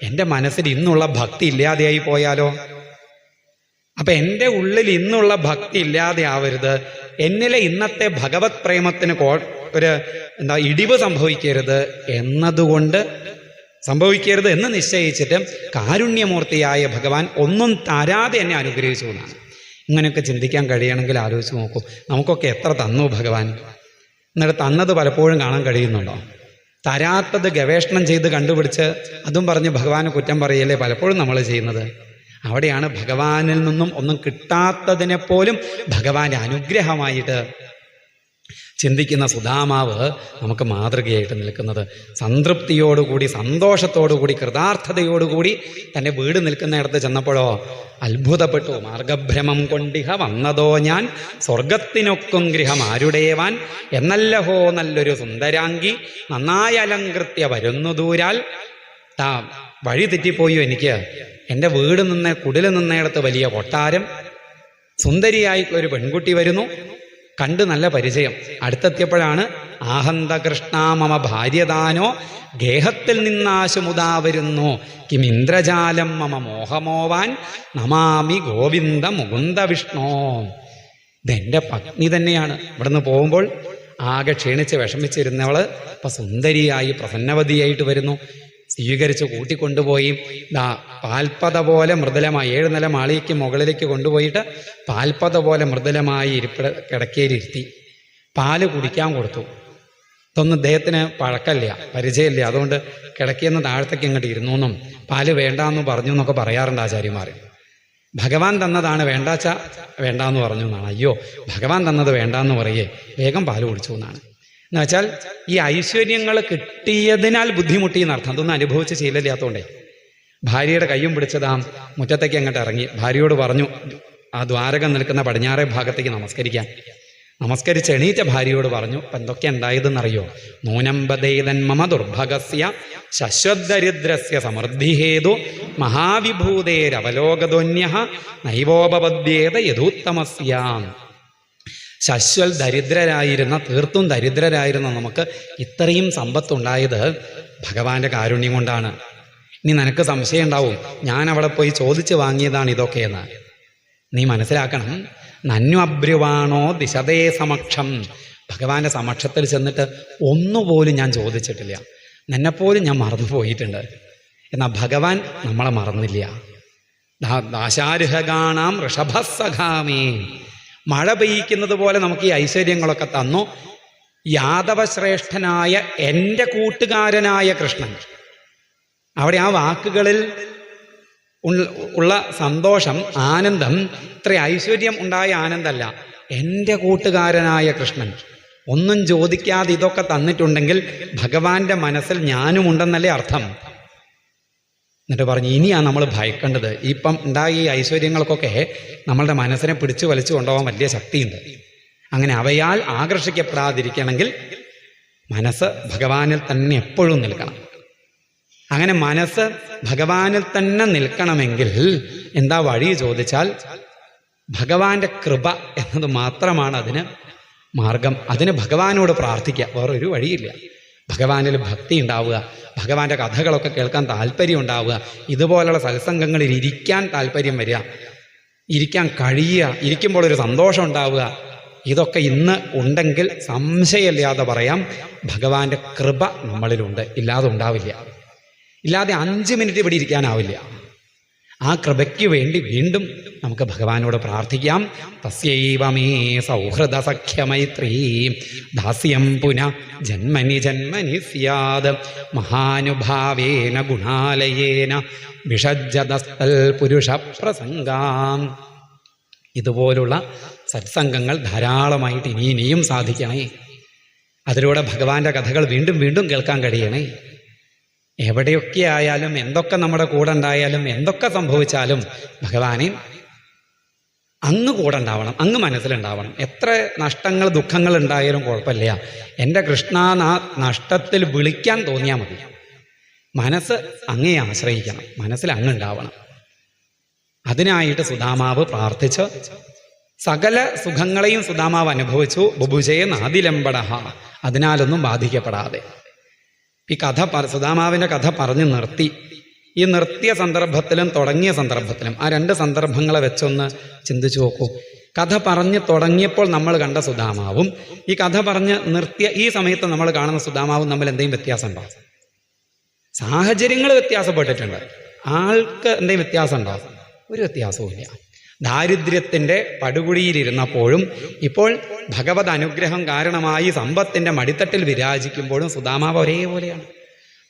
എൻ്റെ മനസ്സിൽ ഇന്നുള്ള ഭക്തി ഇല്ലാതെയായി പോയാലോ? അപ്പൊ എൻ്റെ ഉള്ളിൽ ഇന്നുള്ള ഭക്തി ഇല്ലാതെ ആവരുത്, എന്നിലെ ഇന്നത്തെ ഭഗവത് പ്രേമത്തിന് ഒരു ഇടിവ് സംഭവിക്കരുത് എന്ന് നിശ്ചയിച്ചിട്ട് കാരുണ്യമൂർത്തിയായ ഭഗവാൻ ഒന്നും തരാതെ എന്നെ അനുഗ്രഹിച്ചു എന്നാണ്. ഇങ്ങനെയൊക്കെ ചിന്തിക്കാൻ കഴിയണമെങ്കിൽ ആലോചിച്ച് നോക്കൂ, നമുക്കൊക്കെ എത്ര തന്നു ഭഗവാൻ? എന്നിട്ട് തന്നത് പലപ്പോഴും കാണാൻ കഴിയുന്നുണ്ടോ? തരാത്തത് ഗവേഷണം ചെയ്ത് കണ്ടുപിടിച്ച് അതും പറഞ്ഞ് ഭഗവാന് കുറ്റം പറയല്ലേ പലപ്പോഴും നമ്മൾ ചെയ്യുന്നത്. അവിടെയാണ് ഭഗവാനിൽ നിന്നും ഒന്നും കിട്ടാത്തതിനെ പോലും ഭഗവാന്റെ അനുഗ്രഹമായിട്ട് ചിന്തിക്കുന്ന സുദാമാവ് നമുക്ക് മാതൃകയായിട്ട് നിൽക്കുന്നത്. സംതൃപ്തിയോടുകൂടി, സന്തോഷത്തോടുകൂടി, കൃതാർത്ഥതയോടുകൂടി തൻ്റെ വീട് നിൽക്കുന്നിടത്ത് ചെന്നപ്പോഴോ അത്ഭുതപ്പെട്ടു. മാർഗഭ്രമം കൊണ്ടിഹ വന്നതോ ഞാൻ സ്വർഗത്തിനൊക്കും ഗൃഹം ആരുടേവാൻ എന്നല്ലഹോ നല്ലൊരു സുന്ദരാംഗി നന്നായി അലങ്കൃത്യ വരുന്നു ദൂരാൽ. വഴി തെറ്റിപ്പോയോ എനിക്ക്? എൻ്റെ വീട് കുടിൽ നിന്നിടത്ത് വലിയ കൊട്ടാരം, സുന്ദരിയായിട്ടുള്ളൊരു പെൺകുട്ടി വരുന്നു, കണ്ട് നല്ല പരിചയം. അടുത്തെത്തിയപ്പോഴാണ് ആഹന്ത കൃഷ്ണ മമ ഭാര്യദാനോ ഗേഹത്തിൽ നിന്നാശുമുദാ വരുന്നു കിം ഇന്ദ്രജാലം മമ മോഹമോവാൻ നമാമി ഗോവിന്ദ മുകുന്ദ വിഷ്ണോ. ഇതെൻ്റെ പത്നി തന്നെയാണ്. ഇവിടുന്ന് പോകുമ്പോൾ ആകെ ക്ഷീണിച്ച് വിഷമിച്ചിരുന്നവള് ഇപ്പൊ സുന്ദരിയായി പ്രസന്നവതിയായിട്ട് വരുന്നു. സ്വീകരിച്ച് കൂട്ടിക്കൊണ്ടുപോയി പാൽപ്പത പോലെ മൃദുലമായി 7 നില മാളികയ്ക്ക് മുകളിലേക്ക് കൊണ്ടുപോയിട്ട് പാൽപ്പത പോലെ മൃദുലമായി കിടക്കയിലിരുത്തി പാല് കുടിക്കാൻ കൊടുത്തു. ഇതൊന്നും ഇദ്ദേഹത്തിന് പഴക്കമില്ല, പരിചയമില്ല. അതുകൊണ്ട് കിടക്കിയെന്ന് താഴത്തേക്ക് ഇങ്ങോട്ട് ഇരുന്നു എന്നും പാല് വേണ്ടാന്ന് പറഞ്ഞു എന്നൊക്കെ പറയാറുണ്ട് ആചാര്യന്മാർ. ഭഗവാൻ തന്നതാണ് വേണ്ടാച്ച വേണ്ടാന്ന് പറഞ്ഞു എന്നാണ്. അയ്യോ, ഭഗവാൻ തന്നത് വേണ്ടാന്ന് പറയേ, വേഗം പാല് കുടിച്ചു എന്നാണ്. എന്നുവെച്ചാൽ ഈ ഐശ്വര്യങ്ങൾ കിട്ടിയതിനാൽ ബുദ്ധിമുട്ടി എന്നർത്ഥം. അതൊന്നും അനുഭവിച്ച് ശീലമില്ലാത്തതുകൊണ്ടേ. ഭാര്യയുടെ കയ്യും പിടിച്ചതാ മുറ്റത്തേക്ക് അങ്ങോട്ട് ഇറങ്ങി ഭാര്യയോട് പറഞ്ഞു ആ ദ്വാരകം നിൽക്കുന്ന പടിഞ്ഞാറേ ഭാഗത്തേക്ക് നമസ്കരിക്കാൻ. നമസ്കരിച്ച് എണീറ്റ ഭാര്യയോട് പറഞ്ഞു, ഇപ്പം എന്തൊക്കെ ഉണ്ടായതെന്നറിയോ? നൂനമ്പദേതൻ മമ ദുർഭഗസ്യ ശശ്വദരിദ്രസ്യ സമൃദ്ധിഹേതു മഹാവിഭൂതേരവലോകതോന്യ നൈവോപപദ്യേത യഥൂത്തമസ്യാം. ശശ്വൽ ദരിദ്രരായിരുന്ന, തീർത്തും ദരിദ്രരായിരുന്ന നമുക്ക് ഇത്രയും സമ്പത്തുണ്ടായത് ഭഗവാന്റെ കാരുണ്യം കൊണ്ടാണ്. ഇനി നിനക്ക് സംശയം ഉണ്ടാവും, ഞാൻ അവിടെ പോയി ചോദിച്ച് വാങ്ങിയതാണ് ഇതൊക്കെയെന്ന്. നീ മനസ്സിലാക്കണം, നന്നു അബ്രുവാണോ ദിശതേ സമക്ഷം. ഭഗവാന്റെ സമക്ഷത്തിൽ ചെന്നിട്ട് ഒന്നുപോലും ഞാൻ ചോദിച്ചിട്ടില്ല, നിന്നെപ്പോലും ഞാൻ മറന്നു പോയിട്ടുണ്ട്. എന്നാൽ ഭഗവാൻ നമ്മളെ മറന്നില്ല. ദാശാരുഹഗാണാം ഋഷഭസഖാമേ. മഴ പെയ്യിക്കുന്നത് പോലെ നമുക്ക് ഈ ഐശ്വര്യങ്ങളൊക്കെ തന്നു. യാദവശ്രേഷ്ഠനായ എൻ്റെ കൂട്ടുകാരനായ കൃഷ്ണൻ. അവിടെ ആ വാക്കുകളിൽ ഉള്ള സന്തോഷം, ആനന്ദം ഇത്ര ഐശ്വര്യം ഉണ്ടായ ആനന്ദമല്ല, എൻ്റെ കൂട്ടുകാരനായ കൃഷ്ണൻ ഒന്നും ചോദിക്കാതെ ഇതൊക്കെ തന്നിട്ടുണ്ടെങ്കിൽ ഭഗവാന്റെ മനസ്സിൽ ഞാനുമുണ്ടെന്നല്ലേ അർത്ഥം. എന്നിട്ട് പറഞ്ഞു, ഇനിയാണ് നമ്മൾ ഭയക്കേണ്ടത്. ഇപ്പം ഉണ്ടായ ഈ ഐശ്വര്യങ്ങൾക്കൊക്കെ നമ്മളുടെ മനസ്സിനെ പിടിച്ചു വലിച്ചു കൊണ്ടുപോകാൻ വലിയ ശക്തിയുണ്ട്. അങ്ങനെ അവയാൽ ആകർഷിക്കപ്പെടാതിരിക്കണമെങ്കിൽ മനസ്സ് ഭഗവാനിൽ തന്നെ എപ്പോഴും നിൽക്കണം. അങ്ങനെ മനസ്സ് ഭഗവാനിൽ തന്നെ നിൽക്കണമെങ്കിൽ എന്താ വഴി ചോദിച്ചാൽ ഭഗവാന്റെ കൃപ എന്നത് മാത്രമാണ് അതിന് മാർഗം. അതിന് ഭഗവാനോട് പ്രാർത്ഥിക്കുക, വേറൊരു വഴിയില്ല. ഭഗവാനിൽ ഭക്തി ഉണ്ടാവുക, ഭഗവാന്റെ കഥകളൊക്കെ കേൾക്കാൻ താല്പര്യം ഉണ്ടാവുക, ഇതുപോലുള്ള സത്സംഗങ്ങളിൽ ഇരിക്കാൻ താല്പര്യം വരിക, ഇരിക്കാൻ കഴിയുക, ഇരിക്കുമ്പോൾ ഒരു സന്തോഷം ഉണ്ടാവുക. ഇതൊക്കെ ഇന്ന് ഉണ്ടെങ്കിൽ സംശയമില്ലാതെ പറയാം, ഭഗവാന്റെ കൃപ നമ്മളിലുണ്ട്. ഇല്ലാതെ ഉണ്ടാവില്ല. ഇല്ലാതെ 5 മിനിറ്റ് ഇവിടെ ഇരിക്കാനാവില്ല. ആ കൃപയ്ക്ക് വേണ്ടി വീണ്ടും നമുക്ക് ഭഗവാനോട് പ്രാർത്ഥിക്കാം. തസ്യൈവമേ സൗഹൃദ സഖ്യമൈത്രീ ദാസ്യം പുനഃ ജന്മനി ജന്മനി സ്യാദ് മഹാനുഭാവേന ഗുണാലയേന വിഷജ്ജതസ്തൽ പുരുഷ പ്രസംഗാം. ഇതുപോലുള്ള സത്സംഗങ്ങൾ ധാരാളമായിട്ട് ഇനിയും സാധിക്കണേ. അതിലൂടെ ഭഗവാന്റെ കഥകൾ വീണ്ടും വീണ്ടും കേൾക്കാൻ കഴിയണേ. എവിടെയൊക്കെ ആയാലും, എന്തൊക്കെ നമ്മുടെ കൂടെ ഉണ്ടായാലും, എന്തൊക്കെ സംഭവിച്ചാലും ഭഗവാനെ അങ്ങ് കൂടെ ഉണ്ടാവണം, അങ്ങ് മനസ്സിലുണ്ടാവണം. എത്ര നഷ്ടങ്ങൾ ദുഃഖങ്ങൾ ഉണ്ടായാലും കുഴപ്പമില്ല, എൻ്റെ കൃഷ്ണ നഷ്ടത്തിൽ വിളിക്കാൻ തോന്നിയാൽ മതി. മനസ്സ് അങ്ങേ ആശ്രയിക്കണം, മനസ്സിൽ അങ്ങ് ഉണ്ടാവണം. അതിനായിട്ട് സുദാമാവ് പ്രാർത്ഥിച്ച് സകല സുഖങ്ങളെയും സുദാമാവ് അനുഭവിച്ചു. ബുഭുജയെ നാദിലംബട, അതിനാലൊന്നും ബാധിക്കപ്പെടാതെ. ഈ കഥ സുദാമാവിൻ്റെ കഥ പറഞ്ഞു നിർത്തി. ഈ നിർത്തിയ സന്ദർഭത്തിലും തുടങ്ങിയ സന്ദർഭത്തിലും ആ 2 സന്ദർഭങ്ങളെ വെച്ചൊന്ന് ചിന്തിച്ചു നോക്കൂ. കഥ പറഞ്ഞ് തുടങ്ങിയപ്പോൾ നമ്മൾ കണ്ട സുദാമാവും ഈ കഥ പറഞ്ഞ് നിർത്തിയ ഈ സമയത്ത് നമ്മൾ കാണുന്ന സുദാമാവും തമ്മിൽ എന്തെങ്കിലും വ്യത്യാസം ഉണ്ടാവും? സാഹചര്യങ്ങൾ വ്യത്യാസപ്പെട്ടിട്ടുണ്ട്, ആൾക്ക് എന്തെങ്കിലും വ്യത്യാസം ഉണ്ടാവും? ഒരു വ്യത്യാസവും ഇല്ല. ദാരിദ്ര്യത്തിൻ്റെ പടുകുഴിയിലിരുന്നപ്പോഴും ഇപ്പോൾ ഭഗവത് അനുഗ്രഹം കാരണമായി സമ്പത്തിൻ്റെ മടിത്തട്ടിൽ വിരാജിക്കുമ്പോഴും സുദാമാവ് ഒരേപോലെയാണ്.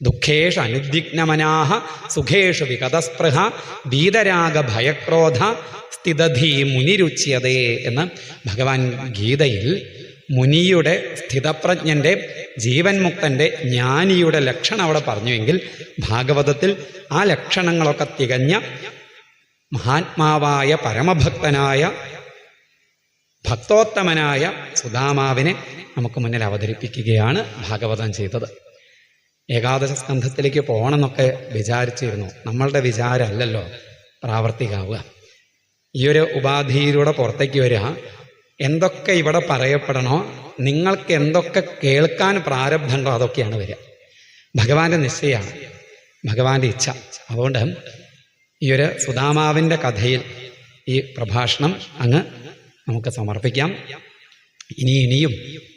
ദുഃഖേഷു അനുദ്വിഗ്നമനാഹ സുഖേഷു വികതസ്പൃഹ വീതരാഗ ഭയക്രോധ സ്ഥിതധീ മുനിരുച്യതേ എന്ന് ഭഗവാൻ ഗീതയിൽ മുനിയുടെ, സ്ഥിതപ്രജ്ഞൻ്റെ, ജീവൻ മുക്തൻ്റെ, ജ്ഞാനിയുടെ ലക്ഷണം അവിടെ പറഞ്ഞുവെങ്കിൽ ഭാഗവതത്തിൽ ആ ലക്ഷണങ്ങളൊക്കെ തികഞ്ഞ മഹാത്മാവായ പരമഭക്തനായ ഭക്തോത്തമനായ സുദാമാവിനെ നമുക്ക് മുന്നിൽ അവതരിപ്പിക്കുകയാണ് ഭാഗവതം ചെയ്തത്. ഏകാദശ സ്കന്ധത്തിലേക്ക് പോകണമെന്നൊക്കെ വിചാരിച്ചിരുന്നു. നമ്മളുടെ വിചാരമല്ലല്ലോ പ്രാവർത്തികാവുക. ഈ ഒരു ഉപാധിയിലൂടെ പുറത്തേക്ക് വരിക, എന്തൊക്കെ ഇവിടെ പറയപ്പെടണോ, നിങ്ങൾക്ക് എന്തൊക്കെ കേൾക്കാൻ പ്രാരബ്ധമുണ്ടോ അതൊക്കെയാണ് വരിക. ഭഗവാന്റെ നിശ്ചയമാണ്, ഭഗവാന്റെ ഇച്ഛ. അതുകൊണ്ട് ഈ ഒരു സുദാമാവിൻ്റെ കഥയിൽ ഈ പ്രഭാഷണം അങ്ങ് നമുക്ക് സമർപ്പിക്കാം. ഇനിയും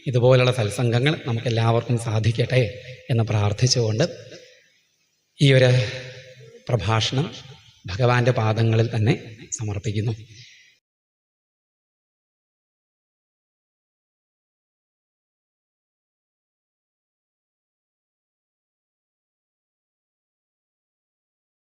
ഇതുപോലുള്ള സത്സംഗങ്ങൾ നമുക്കെല്ലാവർക്കും സാധിക്കട്ടെ എന്ന് പ്രാർത്ഥിച്ചുകൊണ്ട് ഈ ഒരു പ്രഭാഷണം ഭഗവാന്റെ പാദങ്ങളിൽ തന്നെ സമർപ്പിക്കുന്നു.